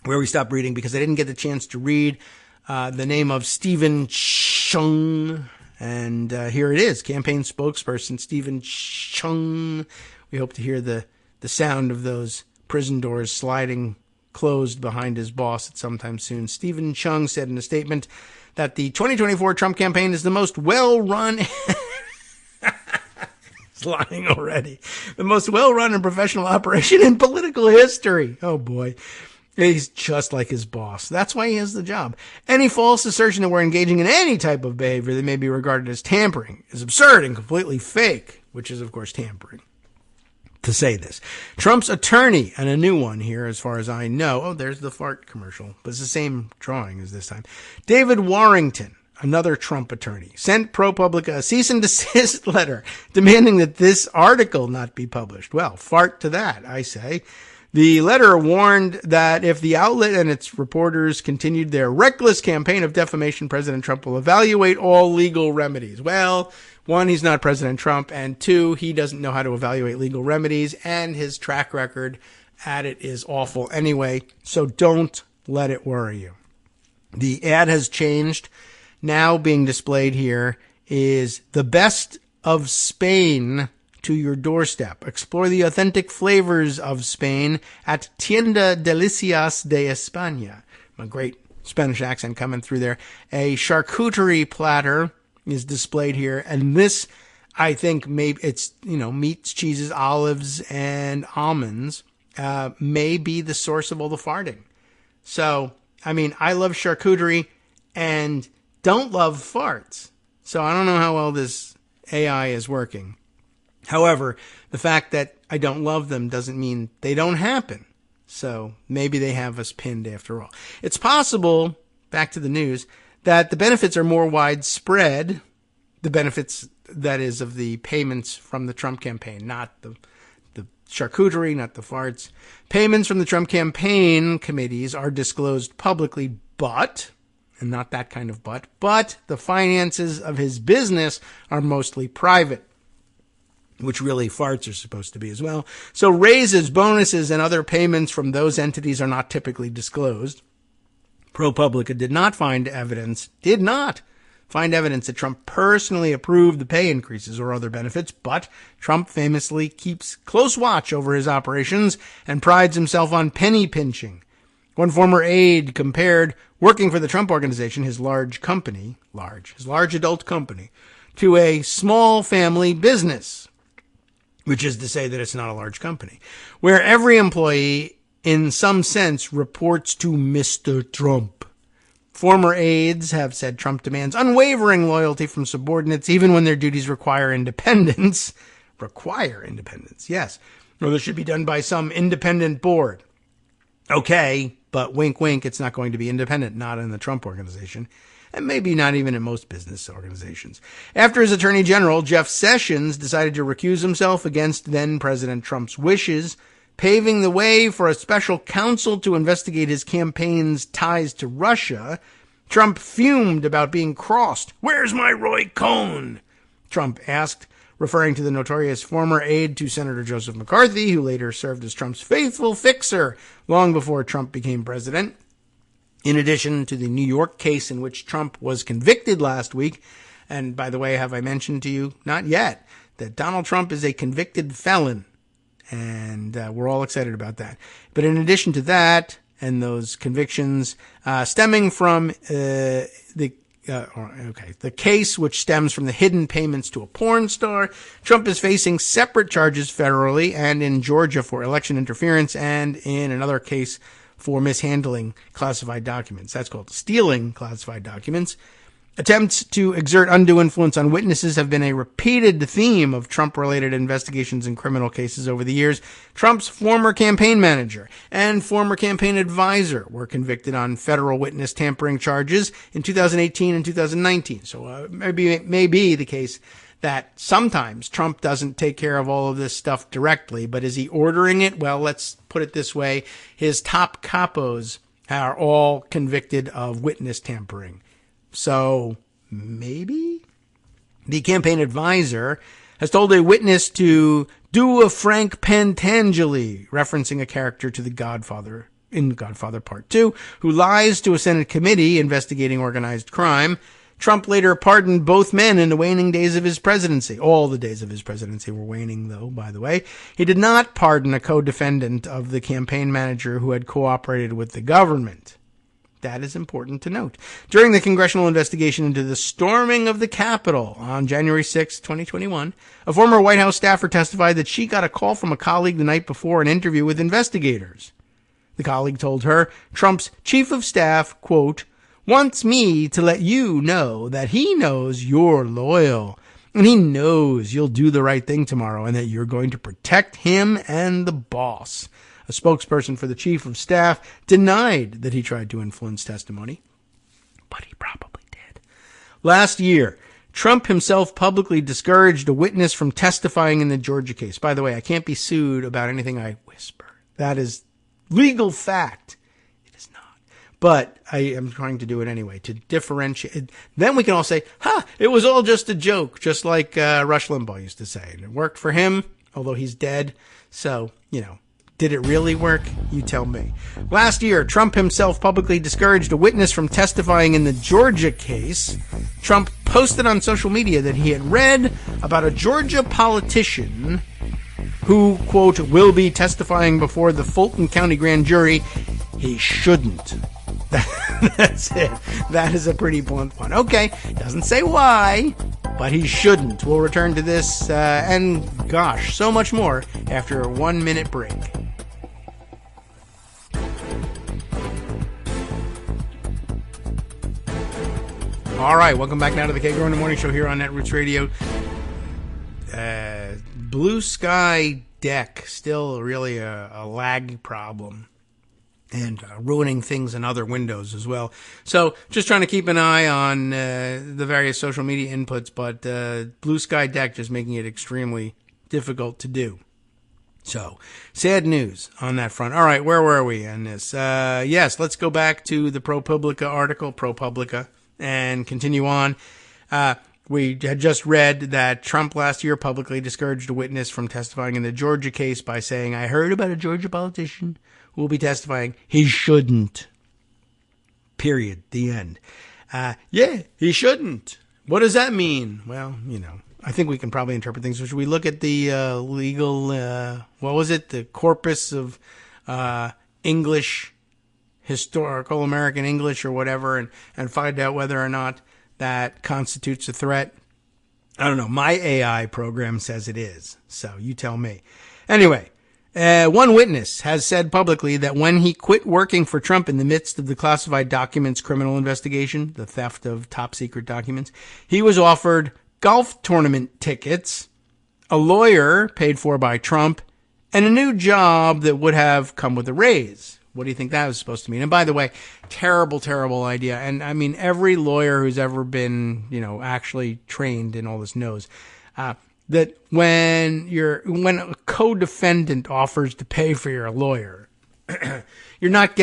where we stopped reading because I didn't get the chance to read the name of Stephen Chung. And here it is, campaign spokesperson Stephen Chung. We hope to hear the sound of those prison doors sliding closed behind his boss at some time soon. Stephen Chung said in a statement that the 2024 Trump campaign is the most well-run... He's lying already. The most well-run and professional operation in political history. Oh, boy. He's just like his boss. That's why he has the job. Any false assertion that we're engaging in any type of behavior that may be regarded as tampering is absurd and completely fake, which is, of course, tampering. To say this, Trump's attorney, and a new one here as far as I know. Oh, there's the fart commercial, but it's the same drawing as this time. David Warrington, another Trump attorney, sent ProPublica a cease and desist letter demanding that this article not be published. Well, fart to that, I say. The letter warned that if the outlet and its reporters continued their reckless campaign of defamation, President Trump will evaluate all legal remedies. Well, one, he's not President Trump, and two, he doesn't know how to evaluate legal remedies, and his track record at it is awful anyway, so don't let it worry you. The ad has changed. Now being displayed here is the best of Spain to your doorstep. Explore the authentic flavors of Spain at Tienda Delicias de España. A great Spanish accent coming through there. A charcuterie platter is displayed here, and this, I think, maybe it's, meats, cheeses, olives, and almonds, may be the source of all the farting. So, I love charcuterie and don't love farts. So I don't know how well this AI is working. However, the fact that I don't love them doesn't mean they don't happen. So maybe they have us pinned after all. It's possible, back to the news, that the benefits are more widespread. The benefits, that is, of the payments from the Trump campaign, not the charcuterie, not the farts. Payments from the Trump campaign committees are disclosed publicly, but, and not that kind of but the finances of his business are mostly private, which really farts are supposed to be as well. So raises, bonuses, and other payments from those entities are not typically disclosed. ProPublica did not find evidence that Trump personally approved the pay increases or other benefits, but Trump famously keeps close watch over his operations and prides himself on penny pinching. One former aide compared working for the Trump Organization, his large adult company, to a small family business, which is to say that it's not a large company, where every employee, in some sense, reports to Mr. Trump. Former aides have said Trump demands unwavering loyalty from subordinates, even when their duties require independence. Yes. Or this should be done by some independent board. Okay, but wink, wink, it's not going to be independent, not in the Trump Organization, and maybe not even in most business organizations. After his Attorney General, Jeff Sessions, decided to recuse himself against then-President Trump's wishes, paving the way for a special counsel to investigate his campaign's ties to Russia. Trump fumed about being crossed. "Where's my Roy Cohn?" Trump asked, referring to the notorious former aide to Senator Joseph McCarthy, who later served as Trump's faithful fixer long before Trump became president. In addition to the New York case in which Trump was convicted last week, and by the way, have I mentioned to you? Not yet, that Donald Trump is a convicted felon. And we're all excited about that. But in addition to that, and those convictions stemming from the case which stems from the hidden payments to a porn star, Trump is facing separate charges federally and in Georgia for election interference and in another case for mishandling classified documents. That's called stealing classified documents. Attempts to exert undue influence on witnesses have been a repeated theme of Trump-related investigations in criminal cases over the years. Trump's former campaign manager and former campaign advisor were convicted on federal witness tampering charges in 2018 and 2019. So maybe the case that sometimes Trump doesn't take care of all of this stuff directly, but is he ordering it? Well, let's put it this way. His top capos are all convicted of witness tampering. So maybe the campaign advisor has told a witness to do a Frank Pentangeli, referencing a character to the Godfather in Godfather Part 2, who lies to a Senate committee investigating organized crime. Trump later pardoned both men in the waning days of his presidency. All the days of his presidency were waning, though, by the way. He did not pardon a co-defendant of the campaign manager who had cooperated with the government. That is important to note. During the congressional investigation into the storming of the Capitol on January 6, 2021, a former White House staffer testified that she got a call from a colleague the night before an interview with investigators. The colleague told her Trump's chief of staff, quote, wants me to let you know that he knows you're loyal and he knows you'll do the right thing tomorrow and that you're going to protect him and the boss. A spokesperson for the chief of staff denied that he tried to influence testimony, but he probably did. Last year, Trump himself publicly discouraged a witness from testifying in the Georgia case. By the way, I can't be sued about anything I whisper. That is legal fact. It is not. But I am trying to do it anyway to differentiate. Then we can all say, it was all just a joke, just like Rush Limbaugh used to say. And it worked for him, although he's dead. So, did it really work? You tell me. Last year, Trump himself publicly discouraged a witness from testifying in the Georgia case. Trump posted on social media that he had read about a Georgia politician who, quote, will be testifying before the Fulton County grand jury. He shouldn't. That's it. That is a pretty blunt one. Okay, doesn't say why, but he shouldn't. We'll return to this and, gosh, so much more after a 1-minute break. All right, welcome back now to the Kagro in the Morning Show here on Netroots Radio. Blue Sky Deck, still really a lag problem. And ruining things in other windows as well. So just trying to keep an eye on the various social media inputs, but Blue Sky Deck just making it extremely difficult to do. So sad news on that front. All right, where were we on this? Yes, let's go back to the ProPublica article, ProPublica, and continue on. We had just read that Trump last year publicly discouraged a witness from testifying in the Georgia case by saying, I heard about a Georgia politician who will be testifying. He shouldn't. Period. The end. He shouldn't. What does that mean? Well, I think we can probably interpret things. Should we look at the legal, the Corpus of English, historical American English or whatever, and find out whether or not that constitutes a threat? I don't know. My AI program says it is. So you tell me. Anyway. One witness has said publicly that when he quit working for Trump in the midst of the classified documents criminal investigation, the theft of top secret documents, he was offered golf tournament tickets, a lawyer paid for by Trump, and a new job that would have come with a raise. What do you think that was supposed to mean? And by the way, terrible, terrible idea. And I mean, every lawyer who's ever been, actually trained in all this knows. that when a co-defendant offers to pay for your lawyer, you're not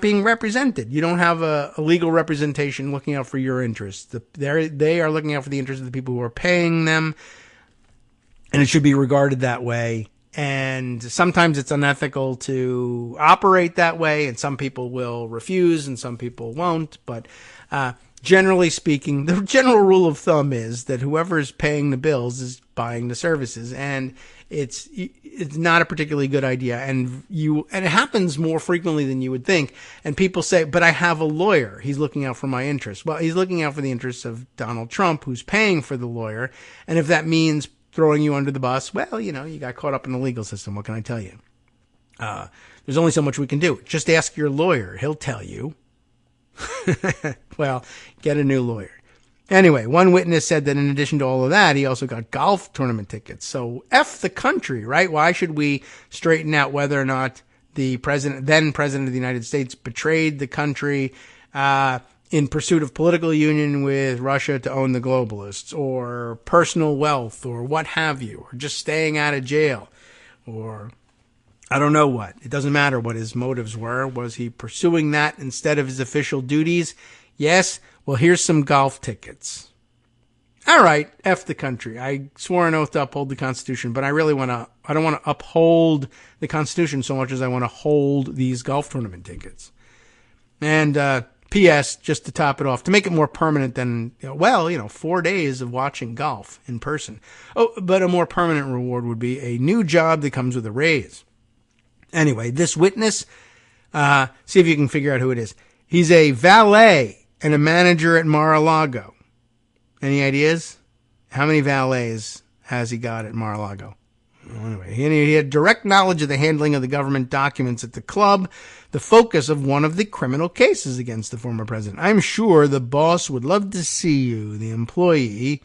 being represented. You don't have a legal representation looking out for your interests. They are looking out for the interests of the people who are paying them, and it should be regarded that way. And sometimes it's unethical to operate that way, and some people will refuse and some people won't. But generally speaking, the general rule of thumb is that whoever is paying the bills is buying the services, and it's not a particularly good idea. And it happens more frequently than you would think. And people say, but I have a lawyer. He's looking out for my interests. Well, he's looking out for the interests of Donald Trump, who's paying for the lawyer. And if that means throwing you under the bus, well, you got caught up in the legal system. What can I tell you? There's only so much we can do. Just ask your lawyer. He'll tell you. Well, get a new lawyer. Anyway, one witness said that in addition to all of that, he also got golf tournament tickets. So F the country, right? Why should we straighten out whether or not the then president of the United States betrayed the country, in pursuit of political union with Russia to own the globalists, or personal wealth, or what have you, or just staying out of jail, or I don't know what. It doesn't matter what his motives were. Was he pursuing that instead of his official duties? Yes. Well, here's some golf tickets. All right. F the country. I swore an oath to uphold the Constitution, but I don't want to uphold the Constitution so much as I want to hold these golf tournament tickets. And, P.S., just to top it off, to make it more permanent than, 4 days of watching golf in person. Oh, but a more permanent reward would be a new job that comes with a raise. Anyway, this witness, see if you can figure out who it is. He's a valet and a manager at Mar-a-Lago. Any ideas? How many valets has he got at Mar-a-Lago? Well, anyway, he had direct knowledge of the handling of the government documents at the club, the focus of one of the criminal cases against the former president. I'm sure the boss would love to see you, the employee.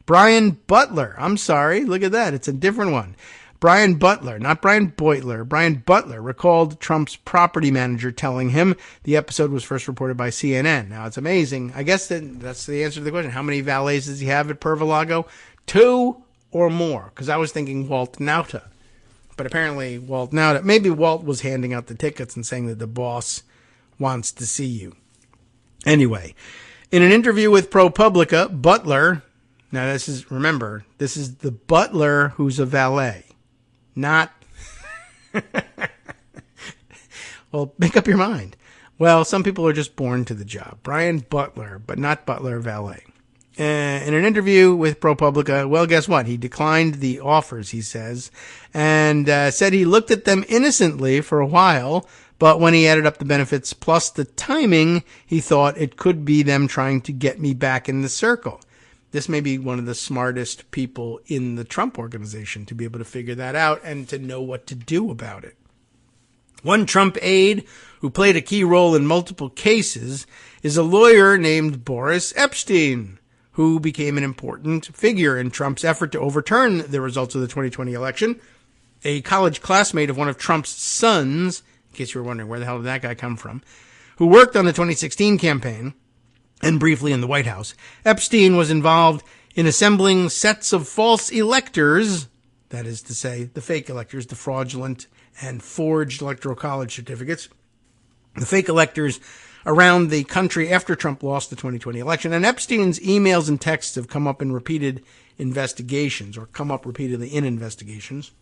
Brian Butler. I'm sorry. Look at that. It's a different one. Brian Butler, not Brian Beutler. Brian Butler recalled Trump's property manager telling him the episode was first reported by CNN. Now, it's amazing. I guess that's the answer to the question. How many valets does he have at Mar-a-Lago? 2 or more, because I was thinking Walt Nauta. But apparently maybe Walt was handing out the tickets and saying that the boss wants to see you. Anyway, in an interview with ProPublica, Butler, now this is the butler who's a valet, not, well, make up your mind. Well, some people are just born to the job. Brian Butler, but not Butler valet. In an interview with ProPublica, well, guess what? He declined the offers, he says, and said he looked at them innocently for a while, but when he added up the benefits plus the timing, he thought it could be them trying to get me back in the circle. This may be one of the smartest people in the Trump organization to be able to figure that out and to know what to do about it. One Trump aide who played a key role in multiple cases is a lawyer named Boris Epshteyn, who became an important figure in Trump's effort to overturn the results of the 2020 election. A college classmate of one of Trump's sons, in case you were wondering where the hell did that guy come from, who worked on the 2016 campaign and briefly in the White House. Epshteyn was involved in assembling sets of false electors, that is to say, the fake electors, the fraudulent and forged electoral college certificates, the fake electors around the country after Trump lost the 2020 election. And Epstein's emails and texts have come up in repeated investigations, or come up repeatedly in investigations.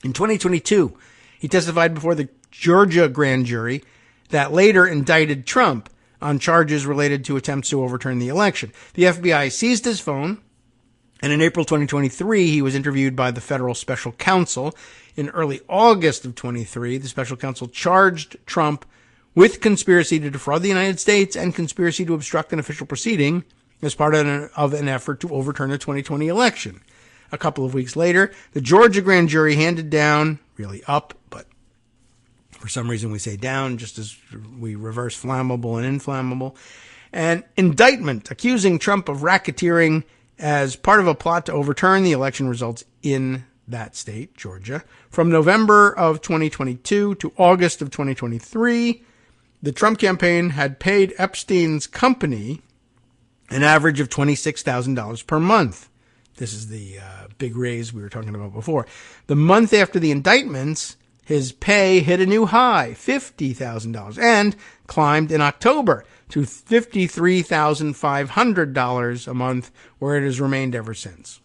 In 2022, he testified before the Georgia grand jury that later indicted Trump on charges related to attempts to overturn the election. The FBI seized his phone, and in April 2023, he was interviewed by the federal special counsel. In early August of 23, the special counsel charged Trump with conspiracy to defraud the United States and conspiracy to obstruct an official proceeding as part of an effort to overturn the 2020 election. A couple of weeks later, the Georgia grand jury handed down, really up, but for some reason we say down, just as we reverse flammable and inflammable, an indictment accusing Trump of racketeering as part of a plot to overturn the election results in that state, Georgia. From November of 2022 to August of 2023, the Trump campaign had paid Epstein's company an average of $26,000 per month This is the big raise we were talking about before. The month after the indictments, his pay hit a new high, $50,000, and climbed in October to $53,500 a month, where it has remained ever since.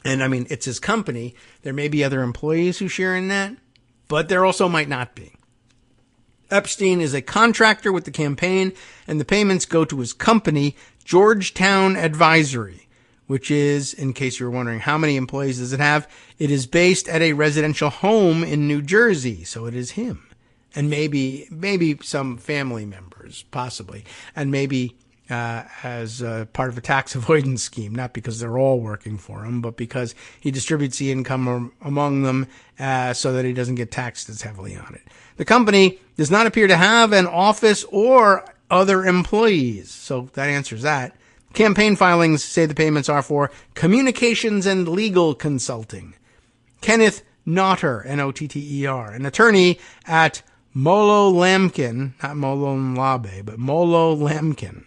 And I mean, it's his company. There may be other employees who share in that, but there also might not be. Epstein is a contractor with the campaign, and the payments go to his company, Georgetown Advisory, which is, in case you're wondering how many employees does it have, it is based at a residential home in New Jersey. So it is him. And maybe some family members, possibly. And maybe as part of a tax avoidance scheme, not because they're all working for him, but because he distributes the income among them so that he doesn't get taxed as heavily on it. The company does not appear to have an office or other employees. So that answers that. Campaign filings say the payments are for communications and legal consulting. Kenneth Notter, Notter, an attorney at Molo Lamkin, not Molo Labe, but Molo Lamkin,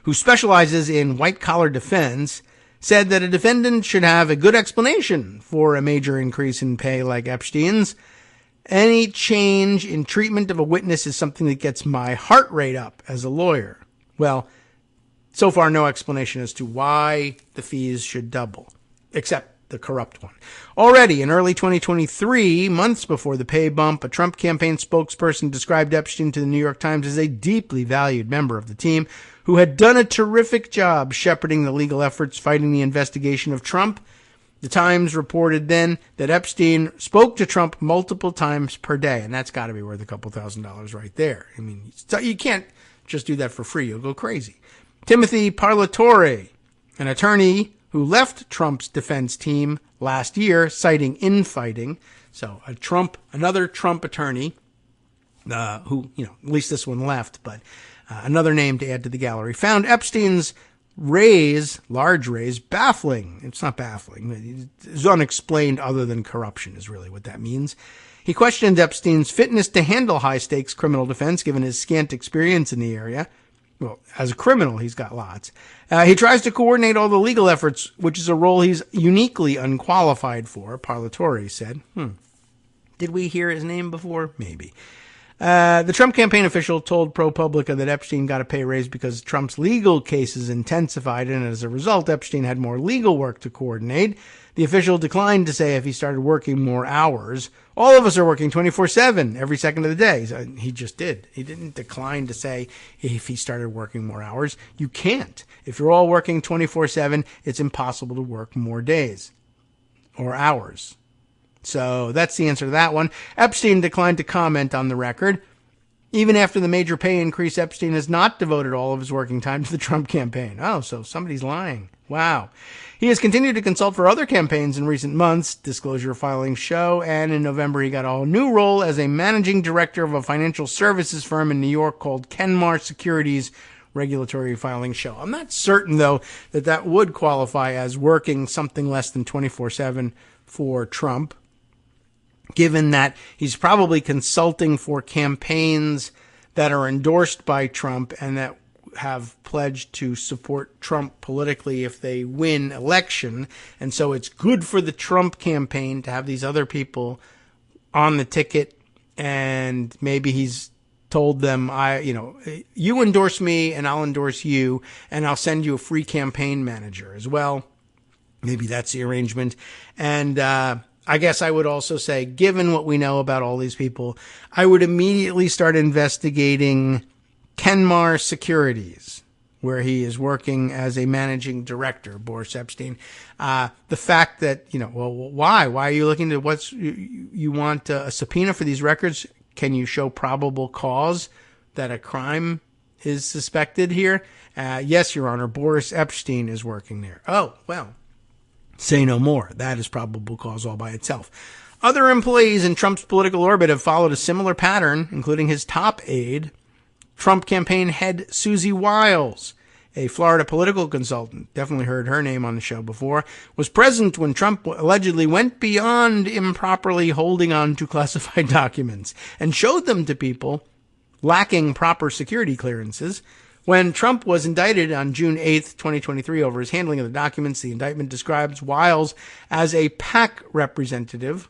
who specializes in white-collar defense, said that a defendant should have a good explanation for a major increase in pay like Epstein's. Any change in treatment of a witness is something that gets my heart rate up as a lawyer. Well, so far no explanation as to why the fees should double, except the corrupt one. Already in early 2023, months before the pay bump, a Trump campaign spokesperson described Epstein to the New York Times as a deeply valued member of the team who had done a terrific job shepherding the legal efforts fighting the investigation of Trump. The Times reported then that Epstein spoke to Trump multiple times per day, and that's got to be worth a couple $1,000s right there. I mean, you can't just do that for free. You'll go crazy. Timothy Parlatore, an attorney who left Trump's defense team last year, citing infighting. So another Trump attorney, who, at least this one left, but another name to add to the gallery, found Epstein's large raise, baffling. It's not baffling. It's unexplained other than corruption is really what that means. He questioned Epstein's fitness to handle high-stakes criminal defense, given his scant experience in the area. Well, as a criminal, he's got lots. He tries to coordinate all the legal efforts, which is a role he's uniquely unqualified for, Parlatore said. Did we hear his name before? Maybe. The Trump campaign official told ProPublica that Epstein got a pay raise because Trump's legal cases intensified, and as a result, Epstein had more legal work to coordinate. The official declined to say if he started working more hours. All of us are working 24/7 every second of the day. So he just did. He didn't decline to say if he started working more hours. You can't. If you're all working 24/7, it's impossible to work more days or hours. So that's the answer to that one. Epstein declined to comment on the record. Even after the major pay increase, Epstein has not devoted all of his working time to the Trump campaign. Oh, so somebody's lying. Wow. He has continued to consult for other campaigns in recent months, disclosure filings show, and in November he got a new role as a managing director of a financial services firm in New York called Kenmar Securities, regulatory filings show. I'm not certain, though, that would qualify as working something less than 24/7 for Trump, given that he's probably consulting for campaigns that are endorsed by Trump and that have pledged to support Trump politically if they win election. And so it's good for the Trump campaign to have these other people on the ticket. And maybe he's told them, you endorse me and I'll endorse you and I'll send you a free campaign manager as well. Maybe that's the arrangement. And, I guess I would also say, given what we know about all these people, I would immediately start investigating Kenmar Securities, where he is working as a managing director, Boris Epstein. The fact that, why? Why are you looking to you want a subpoena for these records? Can you show probable cause that a crime is suspected here? Yes, Your Honor, Boris Epstein is working there. Oh, well. Say no more. That is probable cause all by itself. Other employees in Trump's political orbit have followed a similar pattern, including his top aide, Trump campaign head Susie Wiles, a Florida political consultant, definitely heard her name on the show before, was present when Trump allegedly went beyond improperly holding on to classified documents and showed them to people lacking proper security clearances. When Trump was indicted on June 8th, 2023, over his handling of the documents, the indictment describes Wiles as a PAC representative.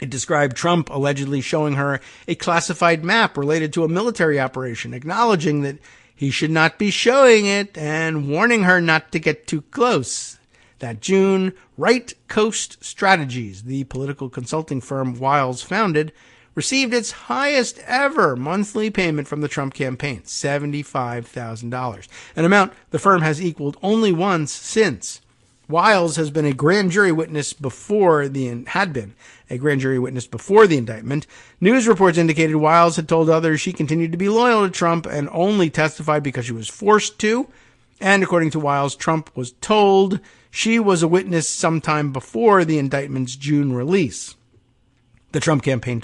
It described Trump allegedly showing her a classified map related to a military operation, acknowledging that he should not be showing it and warning her not to get too close. That June, Right Coast Strategies, the political consulting firm Wiles founded, received its highest ever monthly payment from the Trump campaign, $75,000, an amount the firm has equaled only once since. Wiles has been a grand jury witness before the indictment. News reports indicated Wiles had told others she continued to be loyal to Trump and only testified because she was forced to. And according to Wiles, Trump was told she was a witness sometime before the indictment's June release. The Trump campaign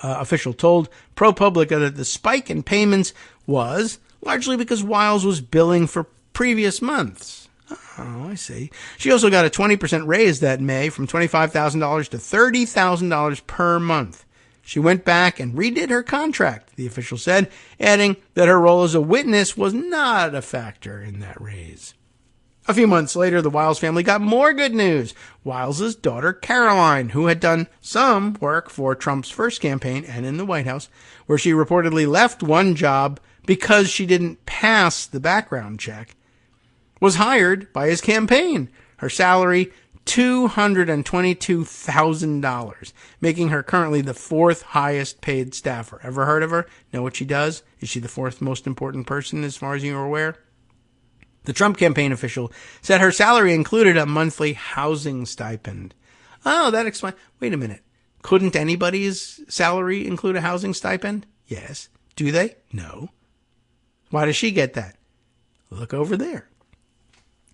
official told ProPublica that the spike in payments was largely because Wiles was billing for previous months. Oh, I see. She also got a 20% raise that May from $25,000 to $30,000 per month. She went back and redid her contract, the official said, adding that her role as a witness was not a factor in that raise. A few months later, the Wiles family got more good news. Wiles' daughter, Caroline, who had done some work for Trump's first campaign and in the White House, where she reportedly left one job because she didn't pass the background check, was hired by his campaign. Her salary, $222,000, making her currently the fourth highest paid staffer. Ever heard of her? Know what she does? Is she the fourth most important person as far as you're aware? The Trump campaign official said her salary included a monthly housing stipend. Oh, that explains. Wait a minute. Couldn't anybody's salary include a housing stipend? Yes. Do they? No. Why does she get that? Look over there.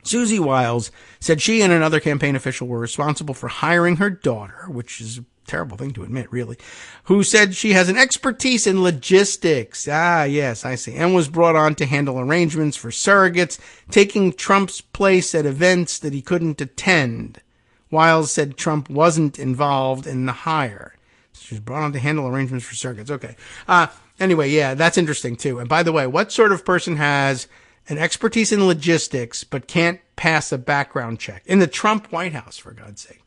Susie Wiles said she and another campaign official were responsible for hiring her daughter, which is a terrible thing to admit, really, who said she has an expertise in logistics. Ah, yes, I see. And was brought on to handle arrangements for surrogates, taking Trump's place at events that he couldn't attend. Wiles said Trump wasn't involved in the hire. She was brought on to handle arrangements for surrogates. Okay. Anyway, yeah, that's interesting, too. And by the way, what sort of person has an expertise in logistics, but can't pass a background check in the Trump White House, for God's sake?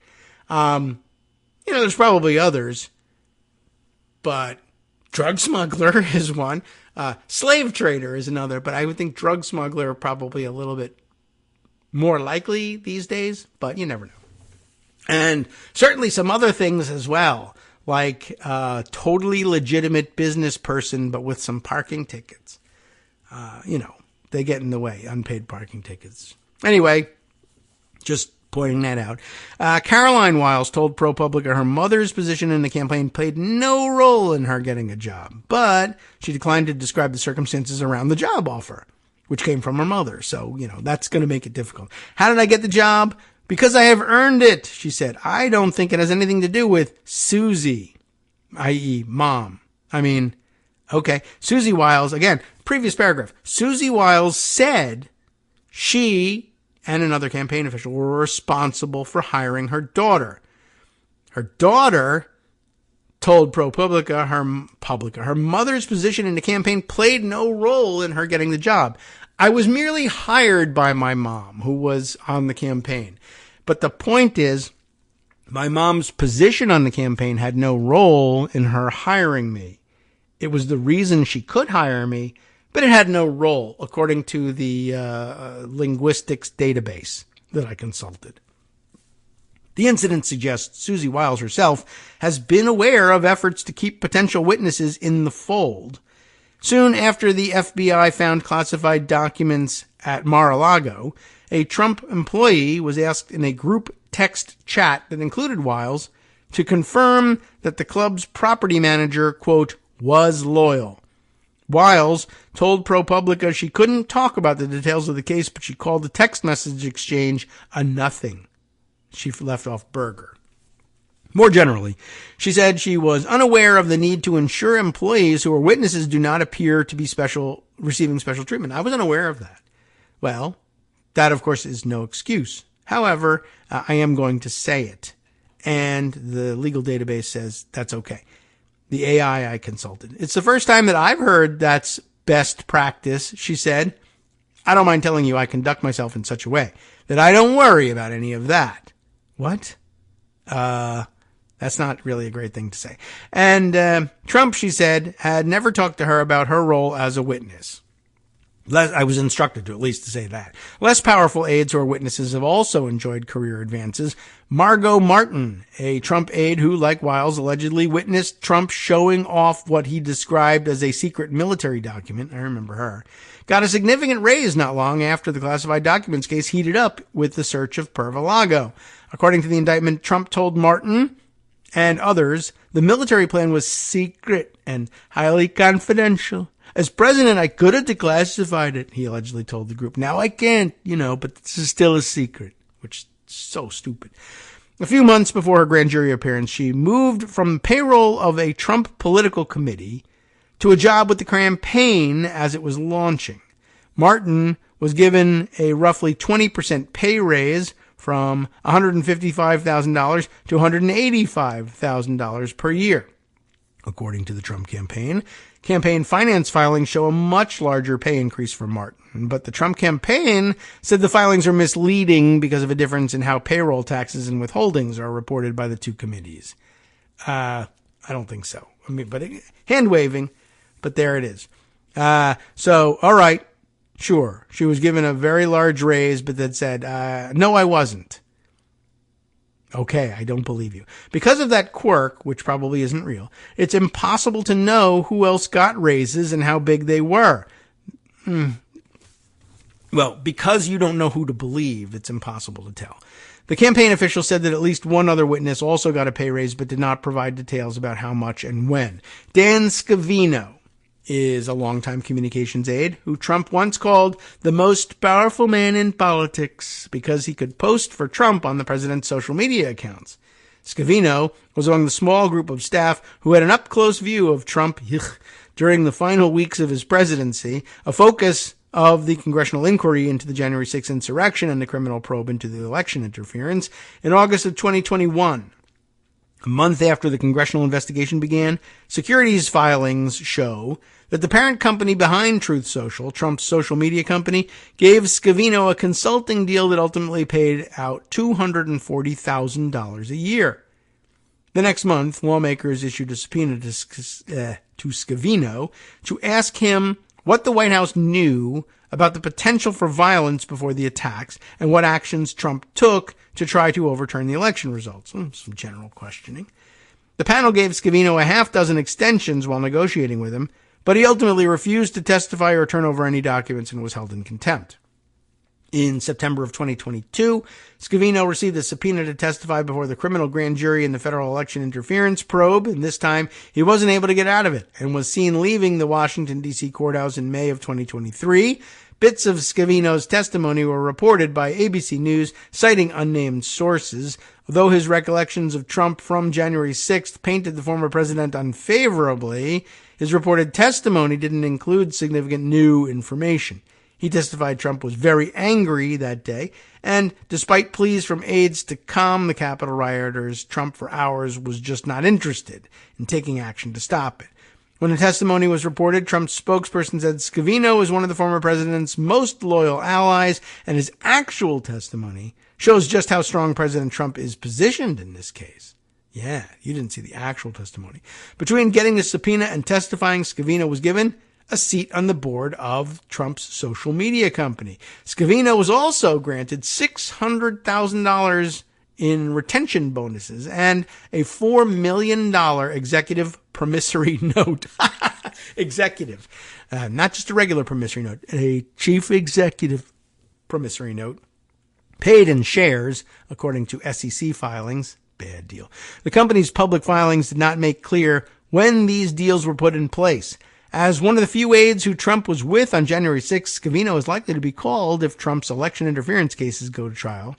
There's probably others, but drug smuggler is one. Slave trader is another, but I would think drug smuggler probably a little bit more likely these days, but you never know. And certainly some other things as well, like totally legitimate business person, but with some parking tickets. They get in the way, unpaid parking tickets. Anyway, just pointing that out. Caroline Wiles told ProPublica her mother's position in the campaign played no role in her getting a job, but she declined to describe the circumstances around the job offer, which came from her mother. So, that's going to make it difficult. How did I get the job? Because I have earned it, she said. I don't think it has anything to do with Susie, i.e. mom. Okay. Susie Wiles, again, previous paragraph. Susie Wiles said she and another campaign official were responsible for hiring her daughter. Her daughter told ProPublica her mother's position in the campaign played no role in her getting the job. I was merely hired by my mom, who was on the campaign. But the point is, my mom's position on the campaign had no role in her hiring me. It was the reason she could hire me, but it had no role, according to the linguistics database that I consulted. The incident suggests Susie Wiles herself has been aware of efforts to keep potential witnesses in the fold. Soon after the FBI found classified documents at Mar-a-Lago, a Trump employee was asked in a group text chat that included Wiles to confirm that the club's property manager, quote, was loyal. Wiles told ProPublica she couldn't talk about the details of the case, but she called the text message exchange a nothing. She left off burger. More generally, she said she was unaware of the need to ensure employees who are witnesses do not appear to be receiving special treatment. I was unaware of that. Well, that, of course, is no excuse. However, I am going to say it, and the legal database says that's okay. The AI I consulted. It's the first time that I've heard that's best practice, she said. I don't mind telling you I conduct myself in such a way that I don't worry about any of that. What? That's not really a great thing to say. And Trump, she said, had never talked to her about her role as a witness. I was instructed to at least to say that. Less powerful aides who are witnesses have also enjoyed career advances. Margot Martin, a Trump aide who, like Wiles, allegedly witnessed Trump showing off what he described as a secret military document. I remember her. Got a significant raise not long after the classified documents case heated up with the search of Mar-a-Lago. According to the indictment, Trump told Martin and others the military plan was secret and highly confidential. As president, I could have declassified it, he allegedly told the group. Now I can't, but this is still a secret, which is so stupid. A few months before her grand jury appearance, she moved from the payroll of a Trump political committee to a job with the campaign as it was launching. Martin was given a roughly 20% pay raise from $155,000 to $185,000 per year. According to the Trump campaign finance filings show a much larger pay increase for Martin, but the Trump campaign said the filings are misleading because of a difference in how payroll taxes and withholdings are reported by the two committees. I don't think so. But hand waving, but there it is. So, all right, sure. She was given a very large raise, but that said, no, I wasn't. Okay, I don't believe you. Because of that quirk, which probably isn't real, it's impossible to know who else got raises and how big they were. Well, because you don't know who to believe, it's impossible to tell. The campaign official said that at least one other witness also got a pay raise, but did not provide details about how much and when. Dan Scavino is a longtime communications aide who Trump once called the most powerful man in politics because he could post for Trump on the president's social media accounts. Scavino was among the small group of staff who had an up-close view of Trump during the final weeks of his presidency, a focus of the congressional inquiry into the January 6th insurrection and the criminal probe into the election interference in August of 2021. A month after the congressional investigation began, securities filings show that the parent company behind Truth Social, Trump's social media company, gave Scavino a consulting deal that ultimately paid out $240,000 a year. The next month, lawmakers issued a subpoena to Scavino to ask him what the White House knew about the potential for violence before the attacks and what actions Trump took to try to overturn the election results. Some general questioning. The panel gave Scavino a half dozen extensions while negotiating with him, but he ultimately refused to testify or turn over any documents and was held in contempt. In September of 2022, Scavino received a subpoena to testify before the criminal grand jury in the federal election interference probe, and this time he wasn't able to get out of it and was seen leaving the Washington, D.C. courthouse in May of 2023. Bits of Scavino's testimony were reported by ABC News, citing unnamed sources. Although his recollections of Trump from January 6th painted the former president unfavorably, his reported testimony didn't include significant new information. He testified Trump was very angry that day, and despite pleas from aides to calm the Capitol rioters, Trump for hours was just not interested in taking action to stop it. When the testimony was reported, Trump's spokesperson said Scavino was one of the former president's most loyal allies, and his actual testimony shows just how strong President Trump is positioned in this case. Yeah, you didn't see the actual testimony. Between getting the subpoena and testifying, Scavino was given a seat on the board of Trump's social media company. Scavino was also granted $600,000 in retention bonuses and a $4 million executive promissory note. Executive. Not just a regular promissory note, a chief executive promissory note. Paid in shares, according to SEC filings. Bad deal. The company's public filings did not make clear when these deals were put in place. As one of the few aides who Trump was with on January 6th, Scavino is likely to be called if Trump's election interference cases go to trial.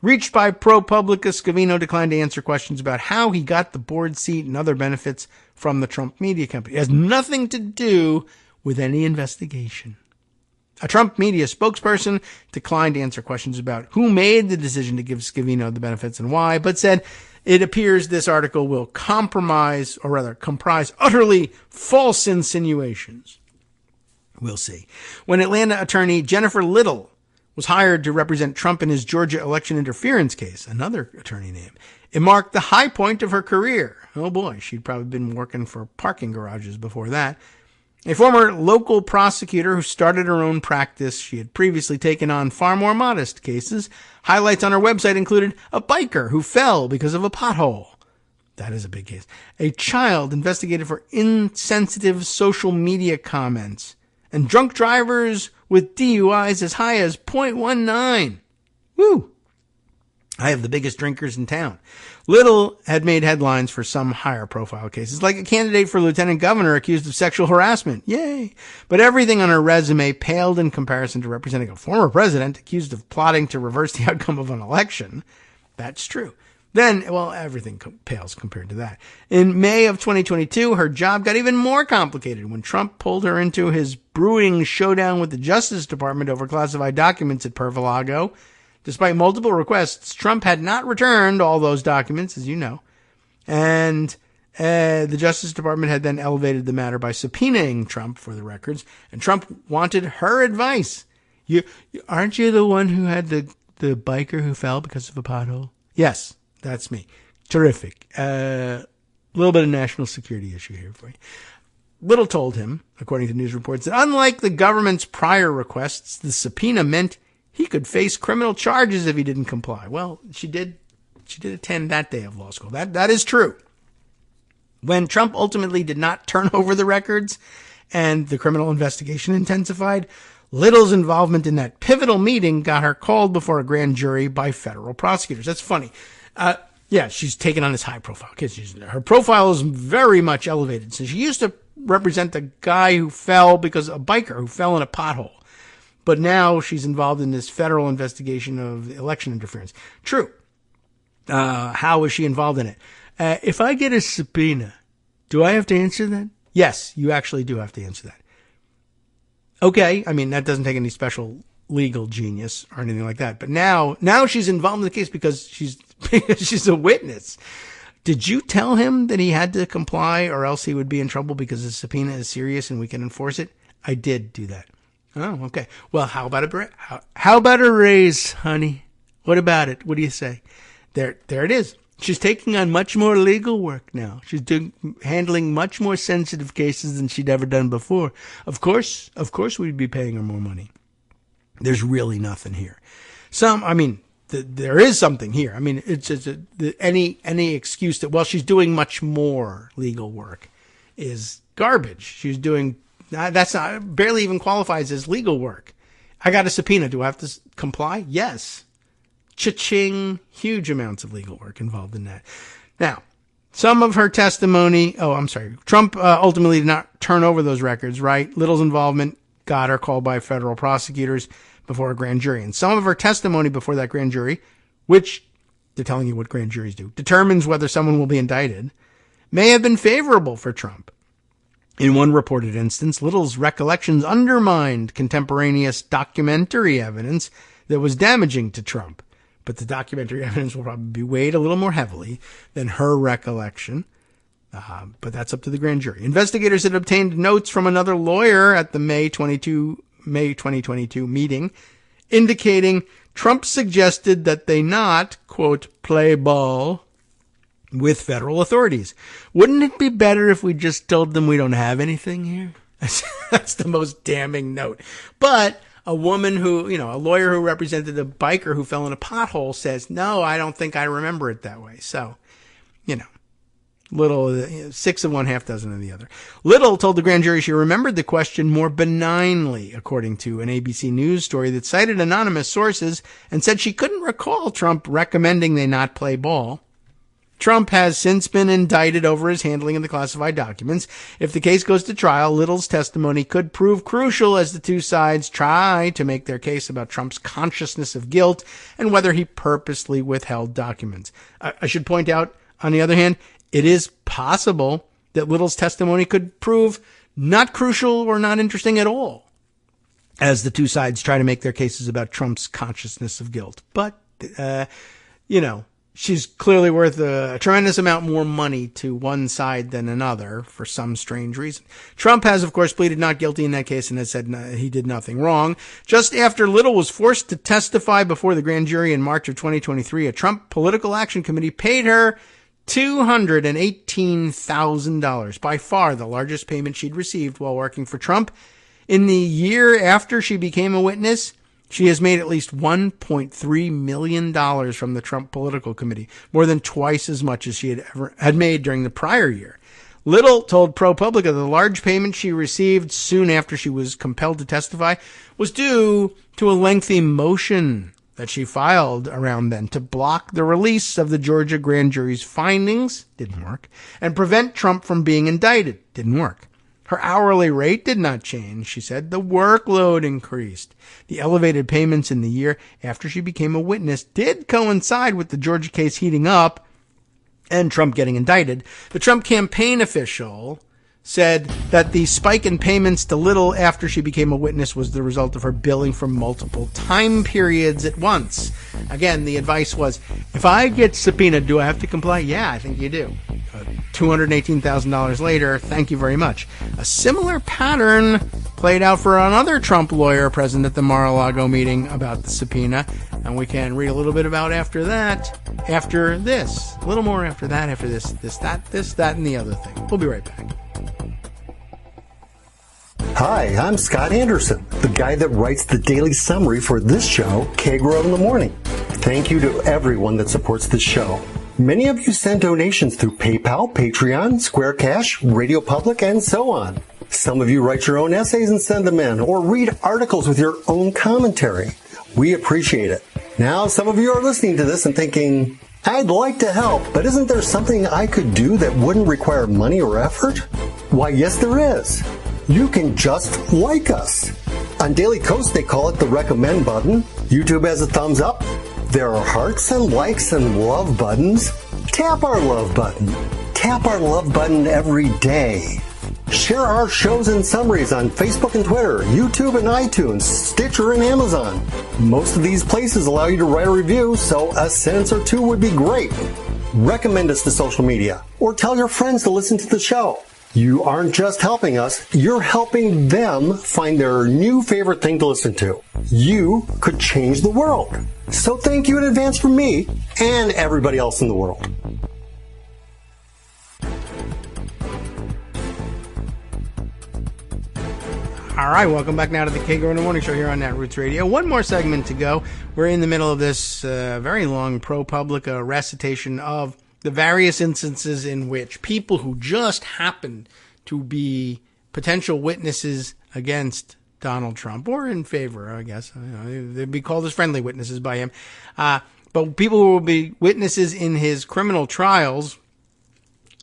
Reached by ProPublica, Scavino declined to answer questions about how he got the board seat and other benefits from the Trump media company. It has nothing to do with any investigation. A Trump media spokesperson declined to answer questions about who made the decision to give Scavino the benefits and why, but said it appears this article will comprise utterly false insinuations. We'll see. When Atlanta attorney Jennifer Little was hired to represent Trump in his Georgia election interference case, another attorney name, it marked the high point of her career. Oh boy, she'd probably been working for parking garages before that. A former local prosecutor who started her own practice, she had previously taken on far more modest cases. Highlights on her website included a biker who fell because of a pothole. That is a big case. A child investigated for insensitive social media comments. And drunk drivers with DUIs as high as 0.19. Woo! I have the biggest drinkers in town. Little had made headlines for some higher profile cases, like a candidate for lieutenant governor accused of sexual harassment. Yay! But everything on her resume paled in comparison to representing a former president accused of plotting to reverse the outcome of an election. That's true. Then, well, everything pales compared to that. In May of 2022, her job got even more complicated when Trump pulled her into his brewing showdown with the Justice Department over classified documents at Pervalago. Despite multiple requests, Trump had not returned all those documents, as you know. And the Justice Department had then elevated the matter by subpoenaing Trump for the records. And Trump wanted her advice. Aren't you the one who had the biker who fell because of a pothole? Yes. That's me. Terrific. A little bit of national security issue here for you. Little told him, according to news reports, that unlike the government's prior requests, the subpoena meant he could face criminal charges if he didn't comply. Well, she did attend that day of law school. That is true. When Trump ultimately did not turn over the records and the criminal investigation intensified, Little's involvement in that pivotal meeting got her called before a grand jury by federal prosecutors. That's funny. Yeah, she's taken on this high profile case. Her profile is very much elevated. So she used to represent the guy who fell because a biker who fell in a pothole. But now she's involved in this federal investigation of election interference. True. How is she involved in it? If I get a subpoena, do I have to answer that? Yes, you actually do have to answer that. Okay. I mean, that doesn't take any special legal genius or anything like that. But now she's involved in the case because she's a witness. Did you tell him that he had to comply or else he would be in trouble because the subpoena is serious and we can enforce it? I did do that. Oh, okay. Well, how about a raise, honey? What about it? What do you say? There it is. She's taking on much more legal work now. She's handling much more sensitive cases than she'd ever done before. Of course, we'd be paying her more money. There's really nothing here. There is something here. I mean, it's just any excuse that, well, she's doing much more legal work is garbage. She's doing, that's not, barely even qualifies as legal work. I got a subpoena. Do I have to comply? Yes. Cha-ching. Huge amounts of legal work involved in that. Now, some of her testimony, Trump ultimately did not turn over those records, right? Little's involvement got her called by federal prosecutors before a grand jury. And some of her testimony before that grand jury, which they're telling you what grand juries do, determines whether someone will be indicted, may have been favorable for Trump. In one reported instance, Little's recollections undermined contemporaneous documentary evidence that was damaging to Trump. But the documentary evidence will probably be weighed a little more heavily than her recollection. But that's up to the grand jury. Investigators had obtained notes from another lawyer at the May 2022 meeting, indicating Trump suggested that they not, quote, play ball with federal authorities. Wouldn't it be better if we just told them we don't have anything here? That's the most damning note. But a woman who, a lawyer who represented a biker who fell in a pothole says, no, I don't think I remember it that way. So, Little, 6 of one, half dozen of the other. Little told the grand jury she remembered the question more benignly, according to an ABC News story that cited anonymous sources and said she couldn't recall Trump recommending they not play ball. Trump has since been indicted over his handling of the classified documents. If the case goes to trial, Little's testimony could prove crucial as the two sides try to make their case about Trump's consciousness of guilt and whether he purposely withheld documents. I should point out, on the other hand, it is possible that Little's testimony could prove not crucial or not interesting at all as the two sides try to make their cases about Trump's consciousness of guilt. But, she's clearly worth a tremendous amount more money to one side than another for some strange reason. Trump has, of course, pleaded not guilty in that case and has said he did nothing wrong. Just after Little was forced to testify before the grand jury in March of 2023, a Trump political action committee paid her $218,000, by far the largest payment she'd received while working for Trump. In the year after she became a witness, she has made at least $1.3 million from the Trump Political Committee, more than twice as much as she had made during the prior year. Little told ProPublica the large payment she received soon after she was compelled to testify was due to a lengthy motion that she filed around then to block the release of the Georgia grand jury's findings, didn't work, and prevent Trump from being indicted, didn't work. Her hourly rate did not change, she said. The workload increased. The elevated payments in the year after she became a witness did coincide with the Georgia case heating up and Trump getting indicted. The Trump campaign official said that the spike in payments to Little after she became a witness was the result of her billing for multiple time periods at once. Again, the advice was, if I get subpoenaed, do I have to comply? Yeah, I think you do. $218,000 later, thank you very much. A similar pattern played out for another Trump lawyer present at the Mar-a-Lago meeting about the subpoena, and we can read a little bit about after that, after this. A little more after that, after this, that, and the other thing. We'll be right back. Hi, I'm Scott Anderson, the guy that writes the daily summary for this show, Kagro in the Morning. Thank you to everyone that supports this show. Many of you send donations through PayPal, Patreon, Square Cash, Radio Public, and so on. Some of you write your own essays and send them in, or read articles with your own commentary. We appreciate it. Now, some of you are listening to this and thinking, I'd like to help, but isn't there something I could do that wouldn't require money or effort? Why, yes, there is. You can just like us. On Daily Kos, they call it the recommend button. YouTube has a thumbs up. There are hearts and likes and love buttons. Tap our love button. Tap our love button every day. Share our shows and summaries on Facebook and Twitter, YouTube and iTunes, Stitcher and Amazon. Most of these places allow you to write a review, so a sentence or two would be great. Recommend us to social media, or tell your friends to listen to the show. You aren't just helping us, you're helping them find their new favorite thing to listen to. You could change the world. So thank you in advance from me and everybody else in the world. All right, welcome back now to the Kagro in the Morning Show here on Nat Roots Radio. One more segment to go. We're in the middle of this very long ProPublica recitation of the various instances in which people who just happen to be potential witnesses against Donald Trump, or in favor, I guess, they'd be called as friendly witnesses by him, but people who will be witnesses in his criminal trials,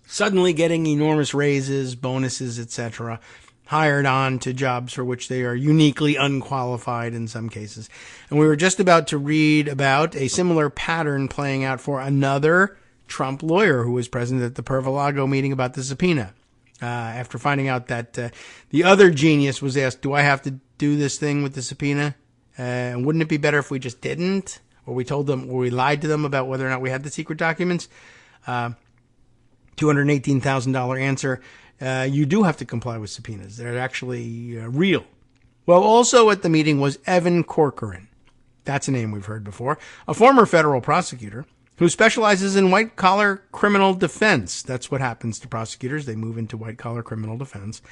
suddenly getting enormous raises, bonuses, etc., hired on to jobs for which they are uniquely unqualified in some cases. And we were just about to read about a similar pattern playing out for another Trump lawyer who was present at the Mar-a-Lago meeting about the subpoena. After finding out that the other genius was asked, do I have to do this thing with the subpoena? Wouldn't it be better if we just didn't? Or we told them, or we lied to them about whether or not we had the secret documents? $218,000 answer. You do have to comply with subpoenas. They're actually real. Well, also at the meeting was Evan Corcoran. That's a name we've heard before. A former federal prosecutor who specializes in white-collar criminal defense. That's what happens to prosecutors. They move into white-collar criminal defense.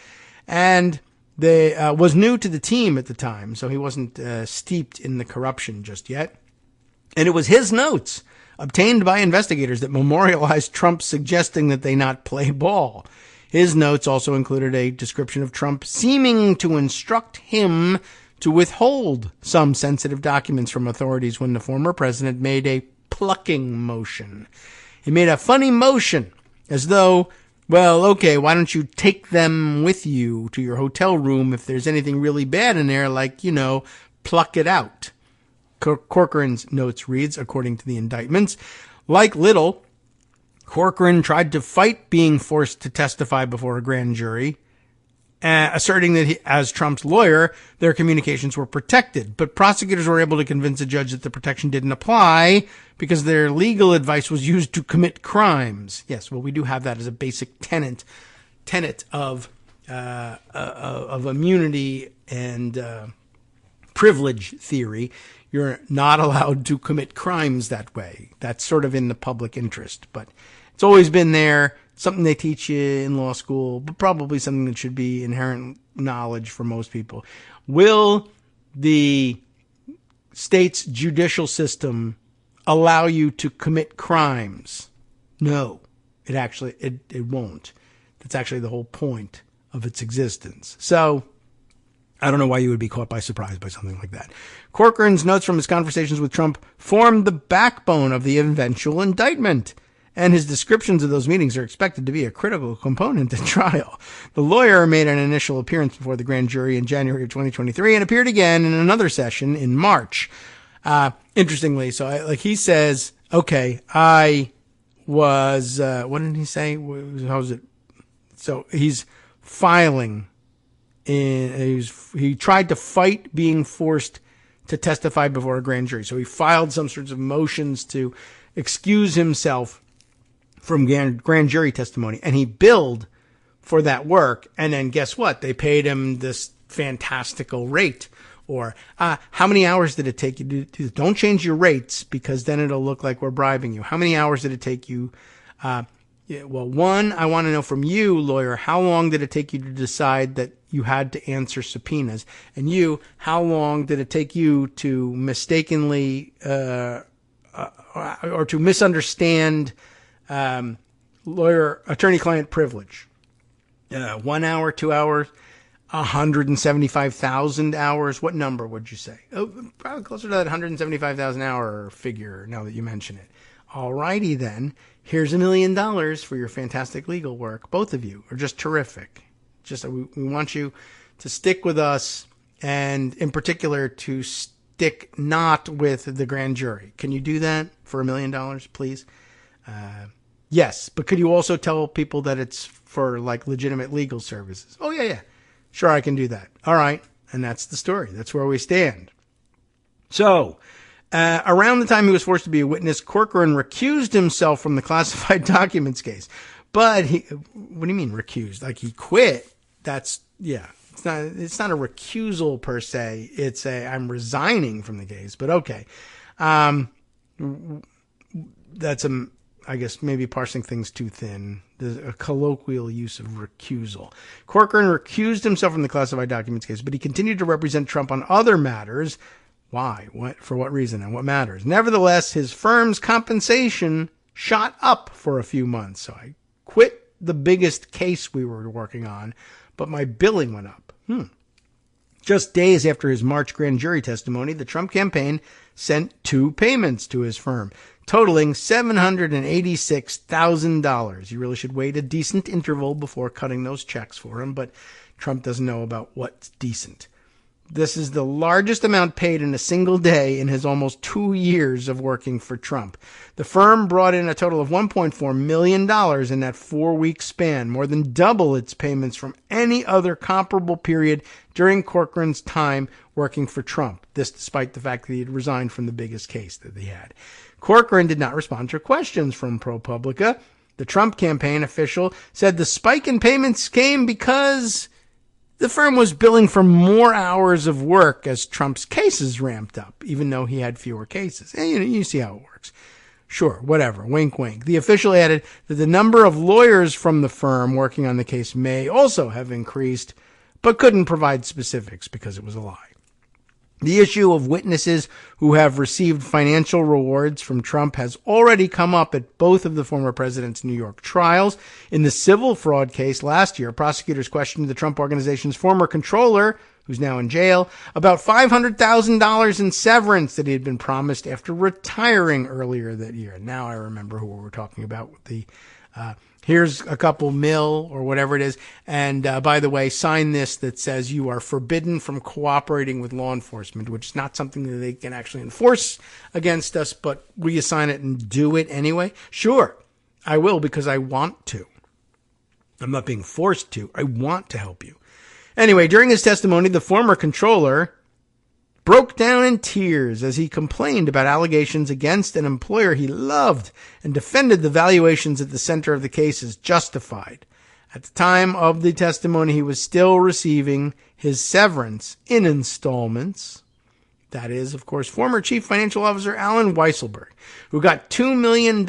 And they was new to the team at the time, so he wasn't steeped in the corruption just yet. And it was his notes, obtained by investigators, that memorialized Trump suggesting that they not play ball. His notes also included a description of Trump seeming to instruct him to withhold some sensitive documents from authorities when the former president made a plucking motion. He made a funny motion, as though, well, okay, why don't you take them with you to your hotel room if there's anything really bad in there, like, pluck it out. Corcoran's notes reads, according to the indictments, like Little, Corcoran tried to fight being forced to testify before a grand jury, asserting that as Trump's lawyer, their communications were protected. But prosecutors were able to convince a judge that the protection didn't apply because their legal advice was used to commit crimes. Yes, well, we do have that as a basic tenet of immunity and privilege theory. You're not allowed to commit crimes that way. That's sort of in the public interest, but it's always been there. Something they teach you in law school, but probably something that should be inherent knowledge for most people. Will the state's judicial system allow you to commit crimes? No, it won't. That's actually the whole point of its existence. So I don't know why you would be caught by surprise by something like that. Corcoran's notes from his conversations with Trump formed the backbone of the eventual indictment, and his descriptions of those meetings are expected to be a critical component in trial. The lawyer made an initial appearance before the grand jury in January of 2023 and appeared again in another session in March. Interestingly, so he says, okay, I was, what did he say? How was it? So he's filing he tried to fight being forced to testify before a grand jury. So he filed some sorts of motions to excuse himself from grand jury testimony, and he billed for that work. And then guess what? They paid him this fantastical rate. Or how many hours did it take you to do this? Don't change your rates because then it'll look like we're bribing you. How many hours did it take you? One, I want to know from you, lawyer, how long did it take you to decide that you had to answer subpoenas? And you, how long did it take you to mistakenly or to misunderstand attorney-client privilege? 1 hour, 2 hours, 175,000 hours. What number would you say? Oh, probably closer to that 175,000 hour figure now that you mention it. All righty then. Here's $1 million for your fantastic legal work. Both of you are just terrific. We want you to stick with us, and in particular to stick not with the grand jury. Can you do that for $1 million, please? Yes, but could you also tell people that it's for like legitimate legal services? Oh, yeah. Sure, I can do that. All right. And that's the story. That's where we stand. So, around the time he was forced to be a witness, Corcoran recused himself from the classified documents case. But what do you mean recused? Like he quit? It's not a recusal per se. It's I'm resigning from the case, but okay. That's I guess maybe parsing things too thin. There's a colloquial use of recusal. Corcoran recused himself from the classified documents case, but he continued to represent Trump on other matters. Why? For what reason? And what matters? Nevertheless, his firm's compensation shot up for a few months. So I quit the biggest case we were working on, but my billing went up. Just days after his March grand jury testimony, the Trump campaign sent 2 payments to his firm, totaling $786,000. You really should wait a decent interval before cutting those checks for him, but Trump doesn't know about what's decent. This is the largest amount paid in a single day in his almost 2 years of working for Trump. The firm brought in a total of $1.4 million in that 4-week span, more than double its payments from any other comparable period during Corcoran's time working for Trump. This despite the fact that he had resigned from the biggest case that he had. Corcoran did not respond to questions from ProPublica. The Trump campaign official said the spike in payments came because the firm was billing for more hours of work as Trump's cases ramped up, even though he had fewer cases. And you see how it works. Sure, whatever, wink, wink. The official added that the number of lawyers from the firm working on the case may also have increased, but couldn't provide specifics because it was a lie. The issue of witnesses who have received financial rewards from Trump has already come up at both of the former president's New York trials. In the civil fraud case last year, prosecutors questioned the Trump organization's former controller, who's now in jail, about $500,000 in severance that he had been promised after retiring earlier that year. Now I remember who we were talking about with the here's a couple mil or whatever it is. And by the way, sign this that says you are forbidden from cooperating with law enforcement, which is not something that they can actually enforce against us, but will you sign it and do it anyway? Sure, I will because I want to. I'm not being forced to. I want to help you. Anyway, during his testimony, the former controller broke down in tears as he complained about allegations against an employer he loved and defended the valuations at the center of the case as justified. At the time of the testimony, he was still receiving his severance in installments. That is, of course, former Chief Financial Officer Alan Weisselberg, who got $2 million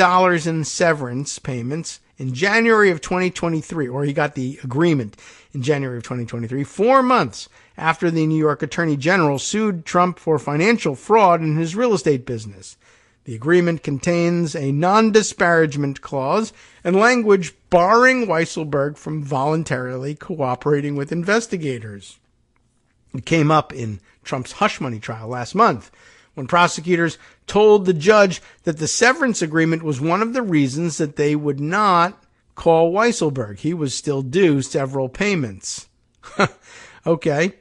in severance payments in January of 2023, or he got the agreement in January of 2023, 4 months after the New York Attorney General sued Trump for financial fraud in his real estate business. The agreement contains a non-disparagement clause and language barring Weisselberg from voluntarily cooperating with investigators. It came up in Trump's hush money trial last month, when prosecutors told the judge that the severance agreement was one of the reasons that they would not call Weisselberg. He was still due several payments. Okay.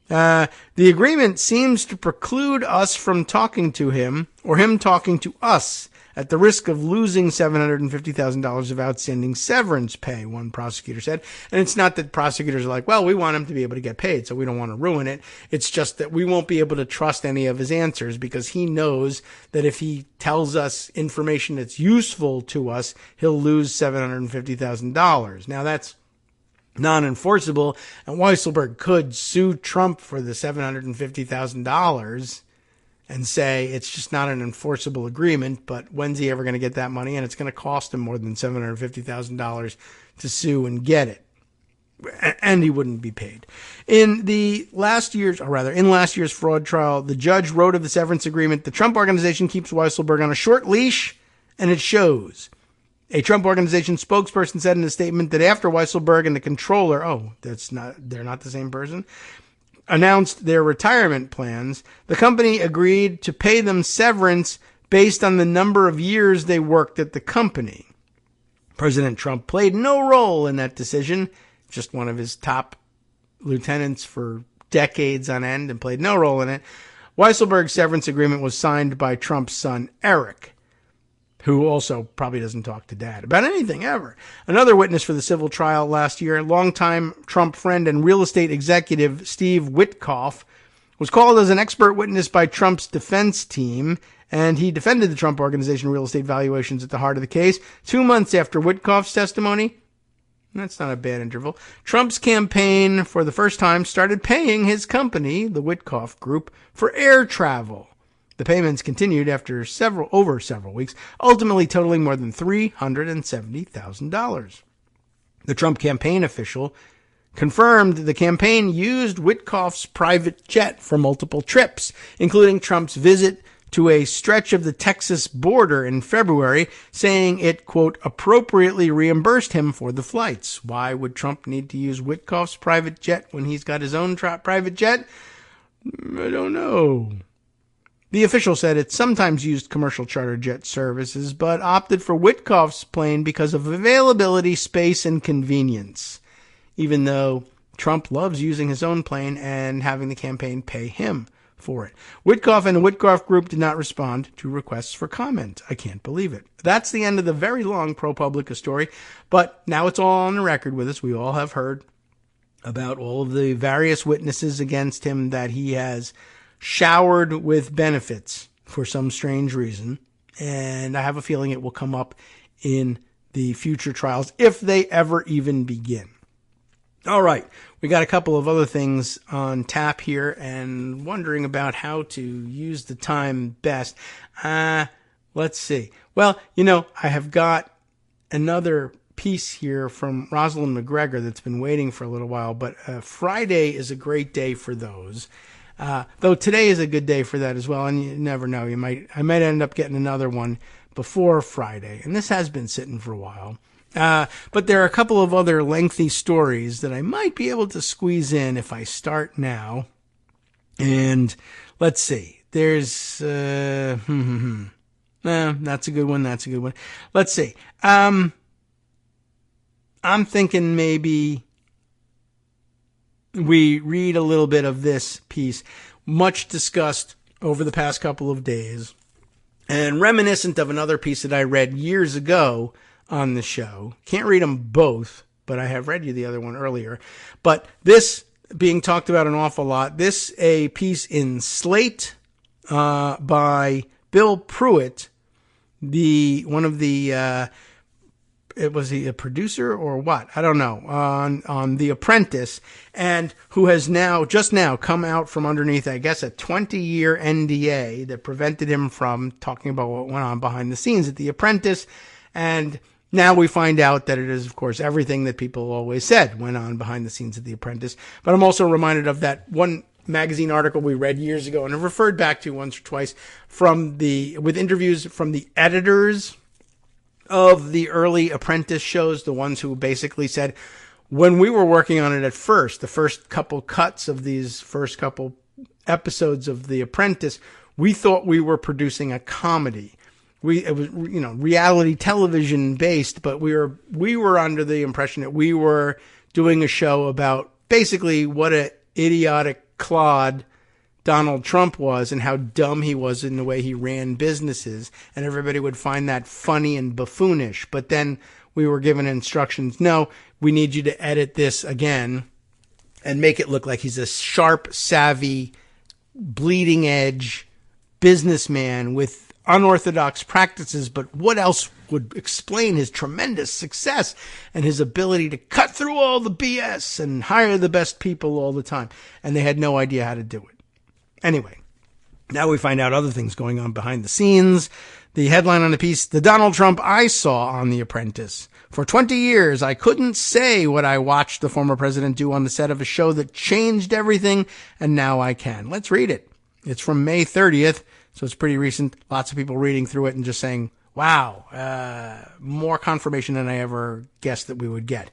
The agreement seems to preclude us from talking to him or him talking to us at the risk of losing $750,000 of outstanding severance pay, one prosecutor said. And it's not that prosecutors are like, well, we want him to be able to get paid, so we don't want to ruin it. It's just that we won't be able to trust any of his answers because he knows that if he tells us information that's useful to us, he'll lose $750,000. Now, that's non-enforceable, and Weisselberg could sue Trump for the $750,000 and say it's just not an enforceable agreement, but when's he ever going to get that money? And it's going to cost him more than $750,000 to sue and get it. And he wouldn't be paid. In last year's fraud trial, the judge wrote of the severance agreement, the Trump Organization keeps Weisselberg on a short leash, and it shows. A Trump Organization spokesperson said in a statement that after Weisselberg and the controller, they're not the same person, announced their retirement plans, the company agreed to pay them severance based on the number of years they worked at the company. President Trump played no role in that decision, just one of his top lieutenants for decades on end, and played no role in it. Weisselberg's severance agreement was signed by Trump's son, Eric, who also probably doesn't talk to Dad about anything ever. Another witness for the civil trial last year, longtime Trump friend and real estate executive Steve Witkoff, was called as an expert witness by Trump's defense team, and he defended the Trump Organization real estate valuations at the heart of the case. 2 months after Witkoff's testimony, that's not a bad interval, Trump's campaign for the first time started paying his company, the Witkoff Group, for air travel. The payments continued after over several weeks, ultimately totaling more than $370,000. The Trump campaign official confirmed the campaign used Witkoff's private jet for multiple trips, including Trump's visit to a stretch of the Texas border in February, saying it, quote, appropriately reimbursed him for the flights. Why would Trump need to use Witkoff's private jet when he's got his own private jet? I don't know. The official said it sometimes used commercial charter jet services, but opted for Witkoff's plane because of availability, space, and convenience, even though Trump loves using his own plane and having the campaign pay him for it. Witkoff and the Witkoff Group did not respond to requests for comment. I can't believe it. That's the end of the very long ProPublica story, but now it's all on the record with us. We all have heard about all of the various witnesses against him that he has showered with benefits for some strange reason, and I have a feeling it will come up in the future trials if they ever even begin. All right, we got a couple of other things on tap here and wondering about how to use the time best. Let's see. Well, I have got another piece here from Rosalind McGregor that's been waiting for a little while, but Friday is a great day for those. Though today is a good day for that as well, and you never know. I might end up getting another one before Friday, and this has been sitting for a while. But there are a couple of other lengthy stories that I might be able to squeeze in if I start now. And let's see. There's that's a good one. That's a good one. Let's see. I'm thinking maybe we read a little bit of this piece, much discussed over the past couple of days, and reminiscent of another piece that I read years ago on the show. Can't read them both, but I have read you the other one earlier. But this being talked about an awful lot. This a piece in Slate by Bill Pruitt, was he a producer or what? I don't know, on The Apprentice, and who has just now come out from underneath, I guess, a 20-year NDA that prevented him from talking about what went on behind the scenes at The Apprentice. And now we find out that it is, of course, everything that people always said went on behind the scenes at The Apprentice. But I'm also reminded of that one magazine article we read years ago and have referred back to once or twice with interviews from the editors of the early Apprentice shows, the ones who basically said, when we were working on it at first, the first couple cuts of these first couple episodes of The Apprentice, we thought we were producing a comedy. It was, reality television based, but we were under the impression that we were doing a show about basically what an idiotic clod Donald Trump was and how dumb he was in the way he ran businesses, and everybody would find that funny and buffoonish. But then we were given instructions, no, we need you to edit this again and make it look like he's a sharp, savvy, bleeding edge businessman with unorthodox practices. But what else would explain his tremendous success and his ability to cut through all the BS and hire the best people all the time? And they had no idea how to do it. Anyway, now we find out other things going on behind the scenes. The headline on the piece, the Donald Trump I saw on The Apprentice. For 20 years, I couldn't say what I watched the former president do on the set of a show that changed everything, and now I can. Let's read it. It's from May 30th, so it's pretty recent. Lots of people reading through it and just saying, wow, more confirmation than I ever guessed that we would get.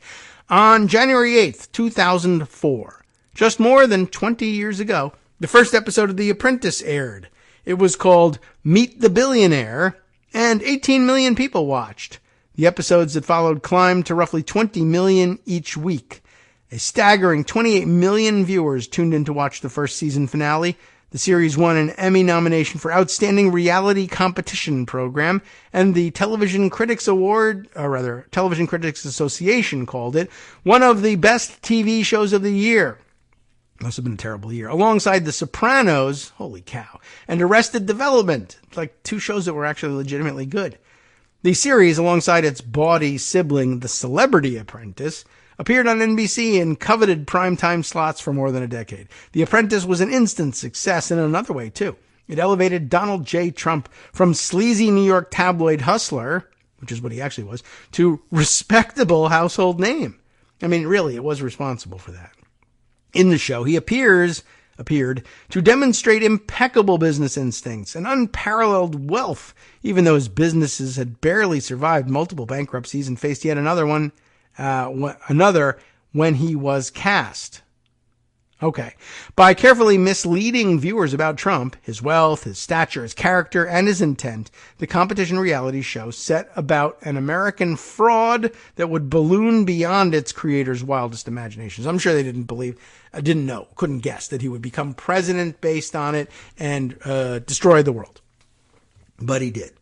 On January 8th, 2004, just more than 20 years ago, the first episode of The Apprentice aired. It was called Meet the Billionaire, and 18 million people watched. The episodes that followed climbed to roughly 20 million each week. A staggering 28 million viewers tuned in to watch the first season finale. The series won an Emmy nomination for Outstanding Reality Competition Program, and the Television Critics Association called it one of the best TV shows of the year. Must have been a terrible year. Alongside The Sopranos, holy cow, and Arrested Development, like two shows that were actually legitimately good. The series, alongside its bawdy sibling, The Celebrity Apprentice, appeared on NBC in coveted primetime slots for more than a decade. The Apprentice was an instant success in another way, too. It elevated Donald J. Trump from sleazy New York tabloid hustler, which is what he actually was, to respectable household name. I mean, really, it was responsible for that. In the show, he appeared to demonstrate impeccable business instincts and unparalleled wealth, even though his businesses had barely survived multiple bankruptcies and faced yet another when he was cast. Okay. By carefully misleading viewers about Trump, his wealth, his stature, his character, and his intent, the competition reality show set about an American fraud that would balloon beyond its creators' wildest imaginations. I'm sure they couldn't guess that he would become president based on it and destroy the world. But he did.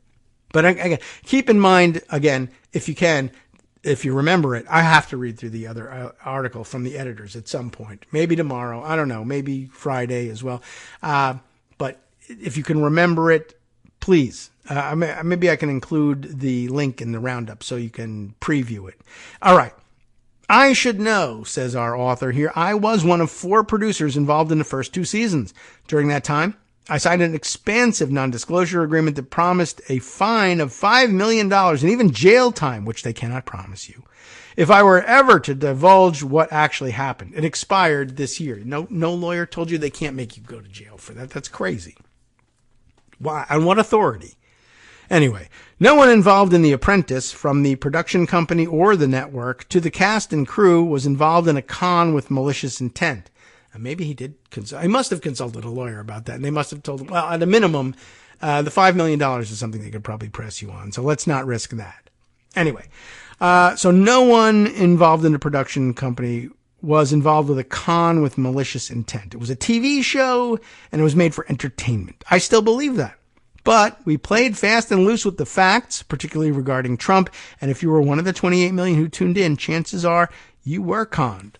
But again, keep in mind, again, if you remember it, I have to read through the other article from the editors at some point. Maybe tomorrow. I don't know. Maybe Friday as well. But if you can remember it, please. Maybe I can include the link in the roundup so you can preview it. All right. I should know, says our author here, I was one of 4 producers involved in the first 2 seasons. During that time, I signed an expansive non-disclosure agreement that promised a fine of $5 million and even jail time, which they cannot promise you, if I were ever to divulge what actually happened. It expired this year. No lawyer told you they can't make you go to jail for that. That's crazy. Why? On what authority? Anyway, no one involved in The Apprentice, from the production company or the network to the cast and crew, was involved in a con with malicious intent. Maybe he did he must have consulted a lawyer about that, and they must have told him, well, at a minimum, the $5 million is something they could probably press you on, so let's not risk that. Anyway, so no one involved in the production company was involved with a con with malicious intent. It was a TV show, and it was made for entertainment. I still believe that. But we played fast and loose with the facts, particularly regarding Trump, and if you were one of the 28 million who tuned in, chances are you were conned.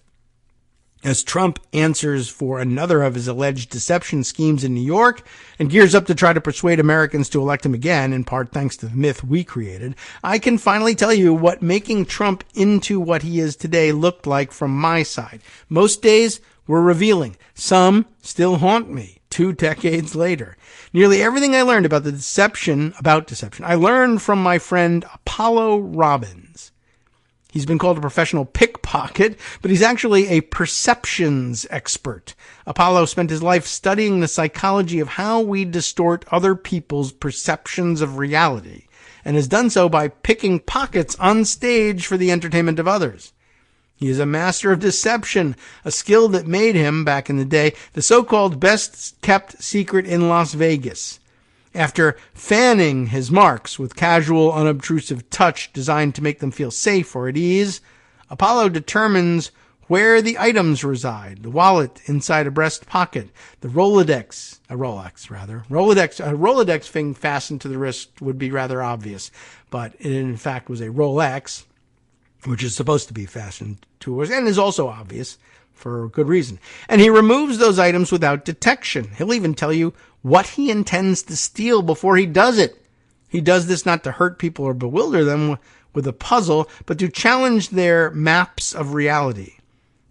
as Trump answers for another of his alleged deception schemes in New York and gears up to try to persuade Americans to elect him again, in part thanks to the myth we created, I can finally tell you what making Trump into what he is today looked like from my side. Most days were revealing. Some still haunt me 2 decades later. Nearly everything I learned about deception, I learned from my friend Apollo Robbins. He's been called a professional pickpocket, but he's actually a perceptions expert. Apollo spent his life studying the psychology of how we distort other people's perceptions of reality, and has done so by picking pockets on stage for the entertainment of others. He is a master of deception, a skill that made him, back in the day, the so-called best-kept secret in Las Vegas. After fanning his marks with casual, unobtrusive touch designed to make them feel safe or at ease, Apollo determines where the items reside: the wallet inside a breast pocket, the Rolodex thing fastened to the wrist would be rather obvious, but it in fact was a Rolex, which is supposed to be fastened to us and is also obvious for good reason. And he removes those items without detection. He'll even tell you what he intends to steal before he does it. He does this not to hurt people or bewilder them with a puzzle, but to challenge their maps of reality.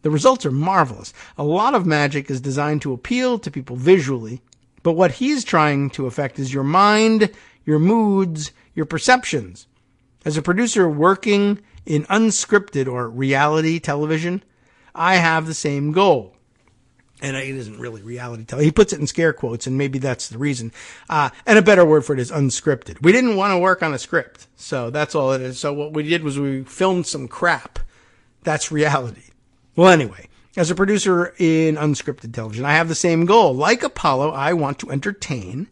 The results are marvelous. A lot of magic is designed to appeal to people visually, but what he's trying to affect is your mind, your moods, your perceptions. As a producer working in unscripted or reality television, I have the same goal. And it isn't really reality television. He puts it in scare quotes, and maybe that's the reason. And a better word for it is unscripted. We didn't want to work on a script, so that's all it is. So what we did was we filmed some crap. That's reality. Well, anyway, as a producer in unscripted television, I have the same goal. Like Apollo, I want to entertain.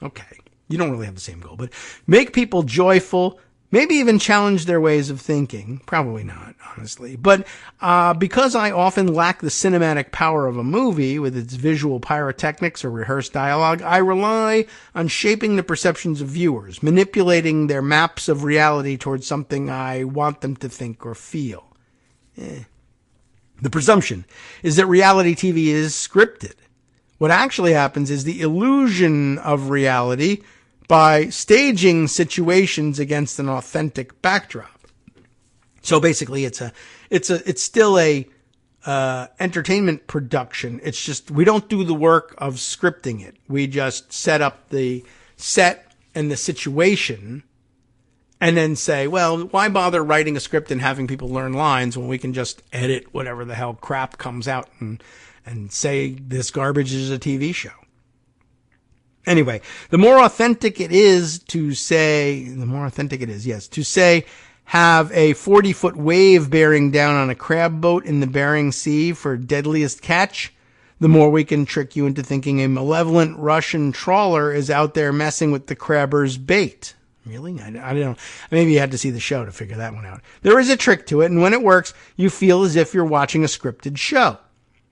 Okay, you don't really have the same goal, but make people joyful, maybe even challenge their ways of thinking. Probably not, honestly. But because I often lack the cinematic power of a movie with its visual pyrotechnics or rehearsed dialogue, I rely on shaping the perceptions of viewers, manipulating their maps of reality towards something I want them to think or feel. The presumption is that reality TV is scripted. What actually happens is the illusion of reality by staging situations against an authentic backdrop. So basically it's still a entertainment production. It's just, we don't do the work of scripting it. We just set up the set and the situation and then say, well, why bother writing a script and having people learn lines when we can just edit whatever the hell crap comes out and say this garbage is a TV show. Anyway, the more authentic it is, have a 40-foot wave bearing down on a crab boat in the Bering Sea for deadliest catch, the more we can trick you into thinking a malevolent Russian trawler is out there messing with the crabber's bait. Really? I don't know. Maybe you had to see the show to figure that one out. There is a trick to it, and when it works, you feel as if you're watching a scripted show.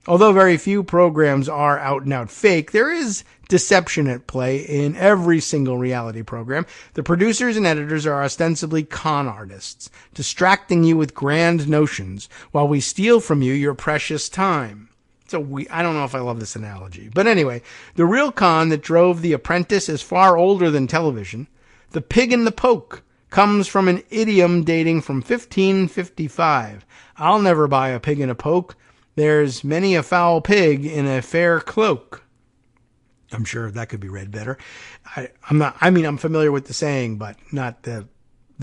Although very few programs are out and out fake, there is deception at play in every single reality program. The producers and editors are ostensibly con artists, distracting you with grand notions while we steal from you your precious time. I don't know if I love this analogy. But anyway, the real con that drove The Apprentice is far older than television. The pig in the poke comes from an idiom dating from 1555. I'll never buy a pig in a poke. There's many a foul pig in a fair cloak. I'm sure that could be read better. I'm familiar with the saying, but not the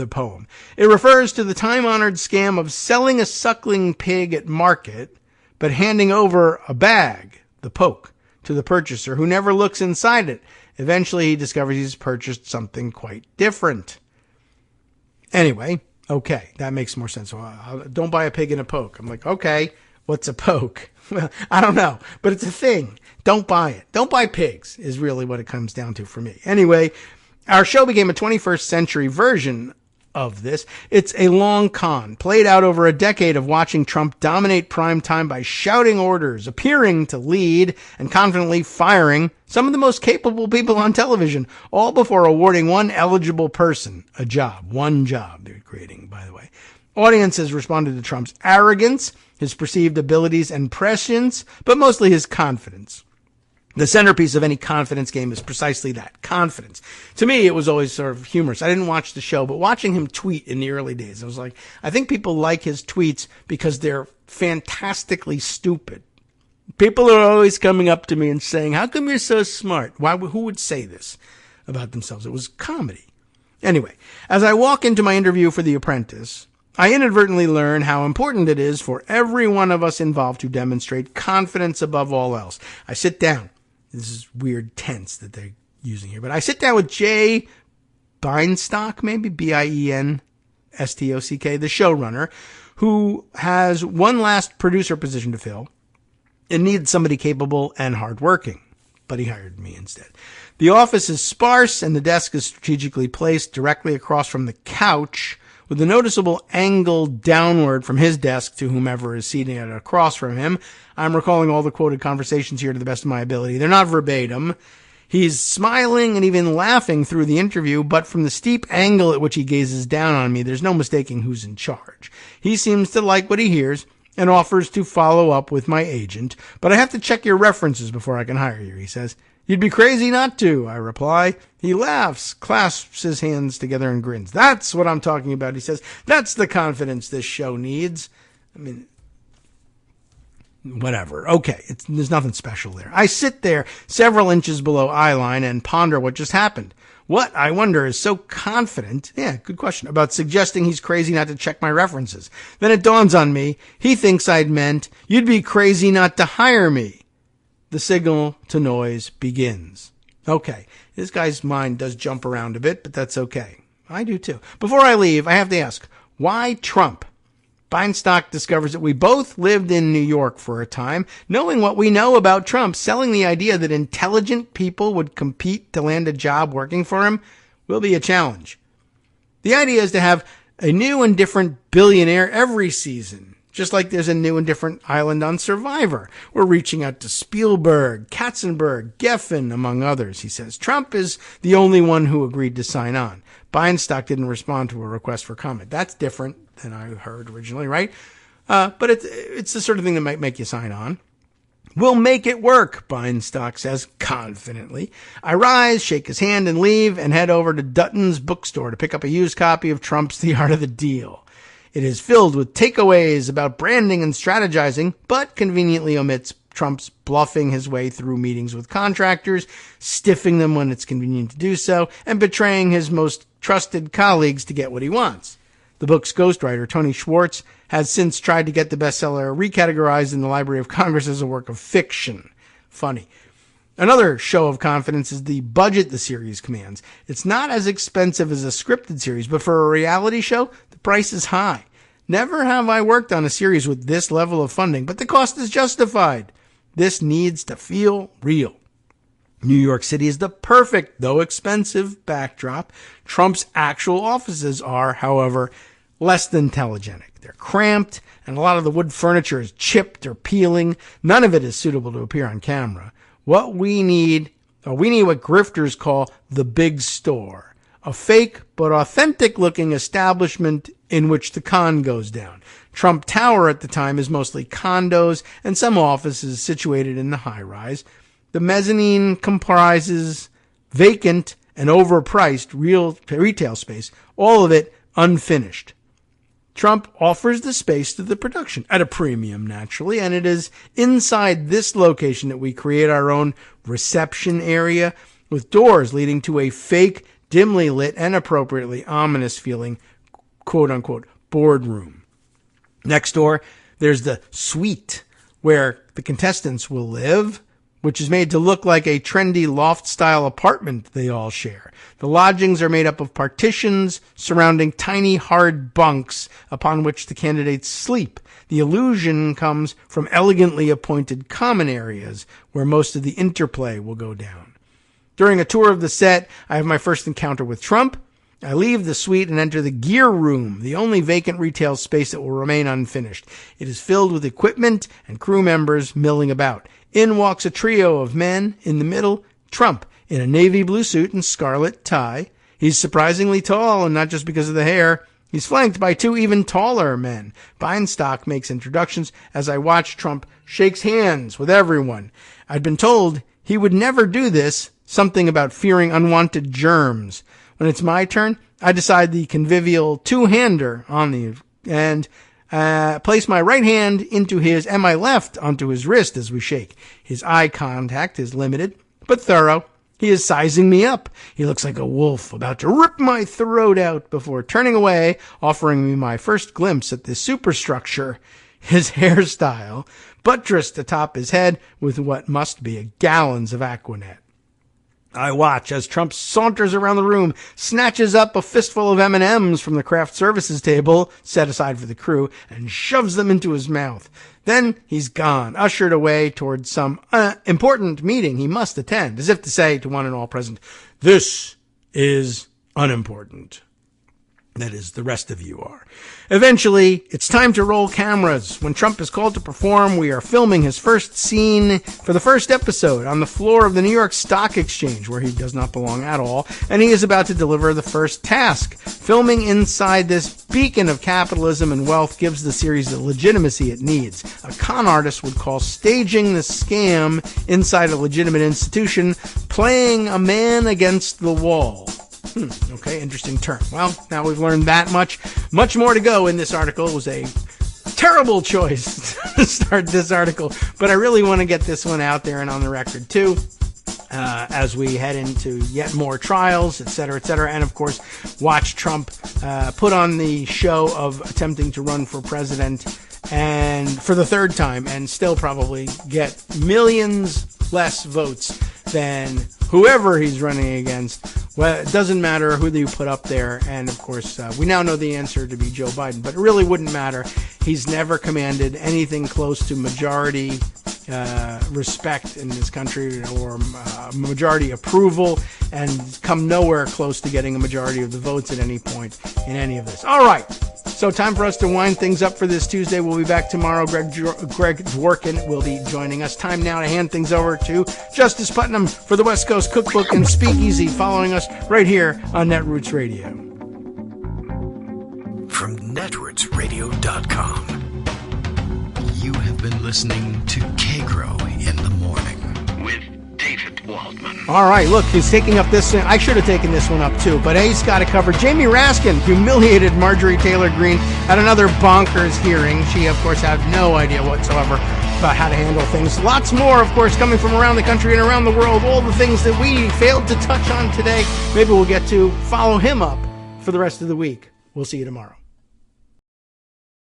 poem. It refers to the time-honored scam of selling a suckling pig at market, but handing over a bag, the poke, to the purchaser who never looks inside it. Eventually he discovers he's purchased something quite different. Anyway, okay, that makes more sense. So, don't buy a pig in a poke. I'm like, okay. What's a poke? Well, I don't know, but it's a thing. Don't buy it. Don't buy pigs is really what it comes down to for me. Anyway, our show became a 21st century version of this. It's a long con, played out over a decade of watching Trump dominate prime time by shouting orders, appearing to lead, and confidently firing some of the most capable people on television, all before awarding one eligible person a job. One job they're creating, by the way. Audiences responded to Trump's arrogance, his perceived abilities and prescience, but mostly his confidence. The centerpiece of any confidence game is precisely that, confidence. To me, it was always sort of humorous. I didn't watch the show, but watching him tweet in the early days, I was like, I think people like his tweets because they're fantastically stupid. People are always coming up to me and saying, how come you're so smart? Who would say this about themselves? It was comedy. Anyway, as I walk into my interview for The Apprentice, I inadvertently learn how important it is for every one of us involved to demonstrate confidence above all else. I sit down. This is weird tense that they're using here, but I sit down with Jay Bienstock, maybe Bienstock, the showrunner, who has one last producer position to fill and needs somebody capable and hardworking. But he hired me instead. The office is sparse and the desk is strategically placed directly across from the couch, with a noticeable angle downward from his desk to whomever is seated across from him. I'm recalling all the quoted conversations here to the best of my ability. They're not verbatim. He's smiling and even laughing through the interview, but from the steep angle at which he gazes down on me, there's no mistaking who's in charge. He seems to like what he hears and offers to follow up with my agent, but I have to check your references before I can hire you, he says. You'd be crazy not to, I reply. He laughs, clasps his hands together and grins. That's what I'm talking about, he says. That's the confidence this show needs. I mean, whatever. Okay, there's nothing special there. I sit there several inches below eye line and ponder what just happened. What, I wonder, is so confident, good question, about suggesting he's crazy not to check my references? Then it dawns on me, he thinks I'd meant, you'd be crazy not to hire me. The signal to noise begins. Okay, this guy's mind does jump around a bit, but that's okay. I do too. Before I leave, I have to ask, why Trump? Bienstock discovers that we both lived in New York for a time. Knowing what we know about Trump, selling the idea that intelligent people would compete to land a job working for him will be a challenge. The idea is to have a new and different billionaire every season. Just like there's a new and different island on Survivor. We're reaching out to Spielberg, Katzenberg, Geffen, among others, he says. Trump is the only one who agreed to sign on. Bienstock didn't respond to a request for comment. That's different than I heard originally, right? But it's the sort of thing that might make you sign on. We'll make it work, Bienstock says confidently. I rise, shake his hand, and leave, and head over to Dutton's bookstore to pick up a used copy of Trump's The Art of the Deal. It is filled with takeaways about branding and strategizing, but conveniently omits Trump's bluffing his way through meetings with contractors, stiffing them when it's convenient to do so, and betraying his most trusted colleagues to get what he wants. The book's ghostwriter, Tony Schwartz, has since tried to get the bestseller recategorized in the Library of Congress as a work of fiction. Funny. Another show of confidence is the budget the series commands. It's not as expensive as a scripted series, but for a reality show, the price is high. Never have I worked on a series with this level of funding, but the cost is justified. This needs to feel real. New York City is the perfect, though expensive, backdrop. Trump's actual offices are, however, less than telegenic. They're cramped, and a lot of the wood furniture is chipped or peeling. None of it is suitable to appear on camera. What we need what grifters call the big store, a fake but authentic-looking establishment in which the con goes down. Trump Tower at the time is mostly condos and some offices situated in the high-rise. The mezzanine comprises vacant and overpriced retail space, all of it unfinished. Trump offers the space to the production, at a premium, naturally, and it is inside this location that we create our own reception area with doors leading to a fake, dimly lit, and appropriately ominous feeling, quote-unquote, boardroom. Next door, there's the suite, where the contestants will live, which is made to look like a trendy loft-style apartment they all share. The lodgings are made up of partitions surrounding tiny hard bunks upon which the candidates sleep. The illusion comes from elegantly appointed common areas where most of the interplay will go down. During a tour of the set, I have my first encounter with Trump. I leave the suite and enter the gear room, the only vacant retail space that will remain unfinished. It is filled with equipment and crew members milling about. In walks a trio of men. In the middle, Trump, in a navy blue suit and scarlet tie. He's surprisingly tall, and not just because of the hair. He's flanked by two even taller men. Beinstock makes introductions as I watch Trump shakes hands with everyone. I'd been told he would never do this, something about fearing unwanted germs. When it's my turn, I decide the convivial two-hander on the and place my right hand into his and my left onto his wrist as we shake. His eye contact is limited, but thorough. He is sizing me up. He looks like a wolf about to rip my throat out before turning away, offering me my first glimpse at the superstructure, his hairstyle, buttressed atop his head with what must be gallons of Aquanet. I watch as Trump saunters around the room, snatches up a fistful of M&Ms from the craft services table set aside for the crew, and shoves them into his mouth. Then he's gone, ushered away towards some important meeting he must attend, as if to say to one and all present, "This is unimportant." That is, the rest of you are. Eventually, it's time to roll cameras. When Trump is called to perform, we are filming his first scene for the first episode on the floor of the New York Stock Exchange, where he does not belong at all, and he is about to deliver the first task. Filming inside this beacon of capitalism and wealth gives the series the legitimacy it needs. A con artist would call staging the scam inside a legitimate institution playing a man against the wall. Okay, interesting term. Well, now we've learned that much. Much more to go in this article. It was a terrible choice to start this article, but I really want to get this one out there and on the record too, as we head into yet more trials, et cetera, and of course, watch Trump put on the show of attempting to run for president and for the third time and still probably get millions less votes than whoever he's running against. Well, it doesn't matter who you put up there, and of course, we now know the answer to be Joe Biden, but it really wouldn't matter. He's never commanded anything close to majority respect in this country or majority approval, and come nowhere close to getting a majority of the votes at any point in any of this. All right, so time for us to wind things up for this Tuesday. We'll be back tomorrow. Greg Dworkin will be joining us. Time now to hand things over to Justice Putnam for the West Coast Cookbook and Speakeasy, following us right here on Netroots Radio. From netrootsradio.com, you have been listening to Kagro in the Morning with David Waldman. All right, look, he's taking up this. I should have taken this one up too, but he's got it covered. Jamie Raskin humiliated Marjorie Taylor Greene at another bonkers hearing. She, of course, had no idea whatsoever about how to handle things. Lots more, of course, coming from around the country and around the world. All the things that we failed to touch on today. Maybe we'll get to follow him up for the rest of the week. We'll see you tomorrow.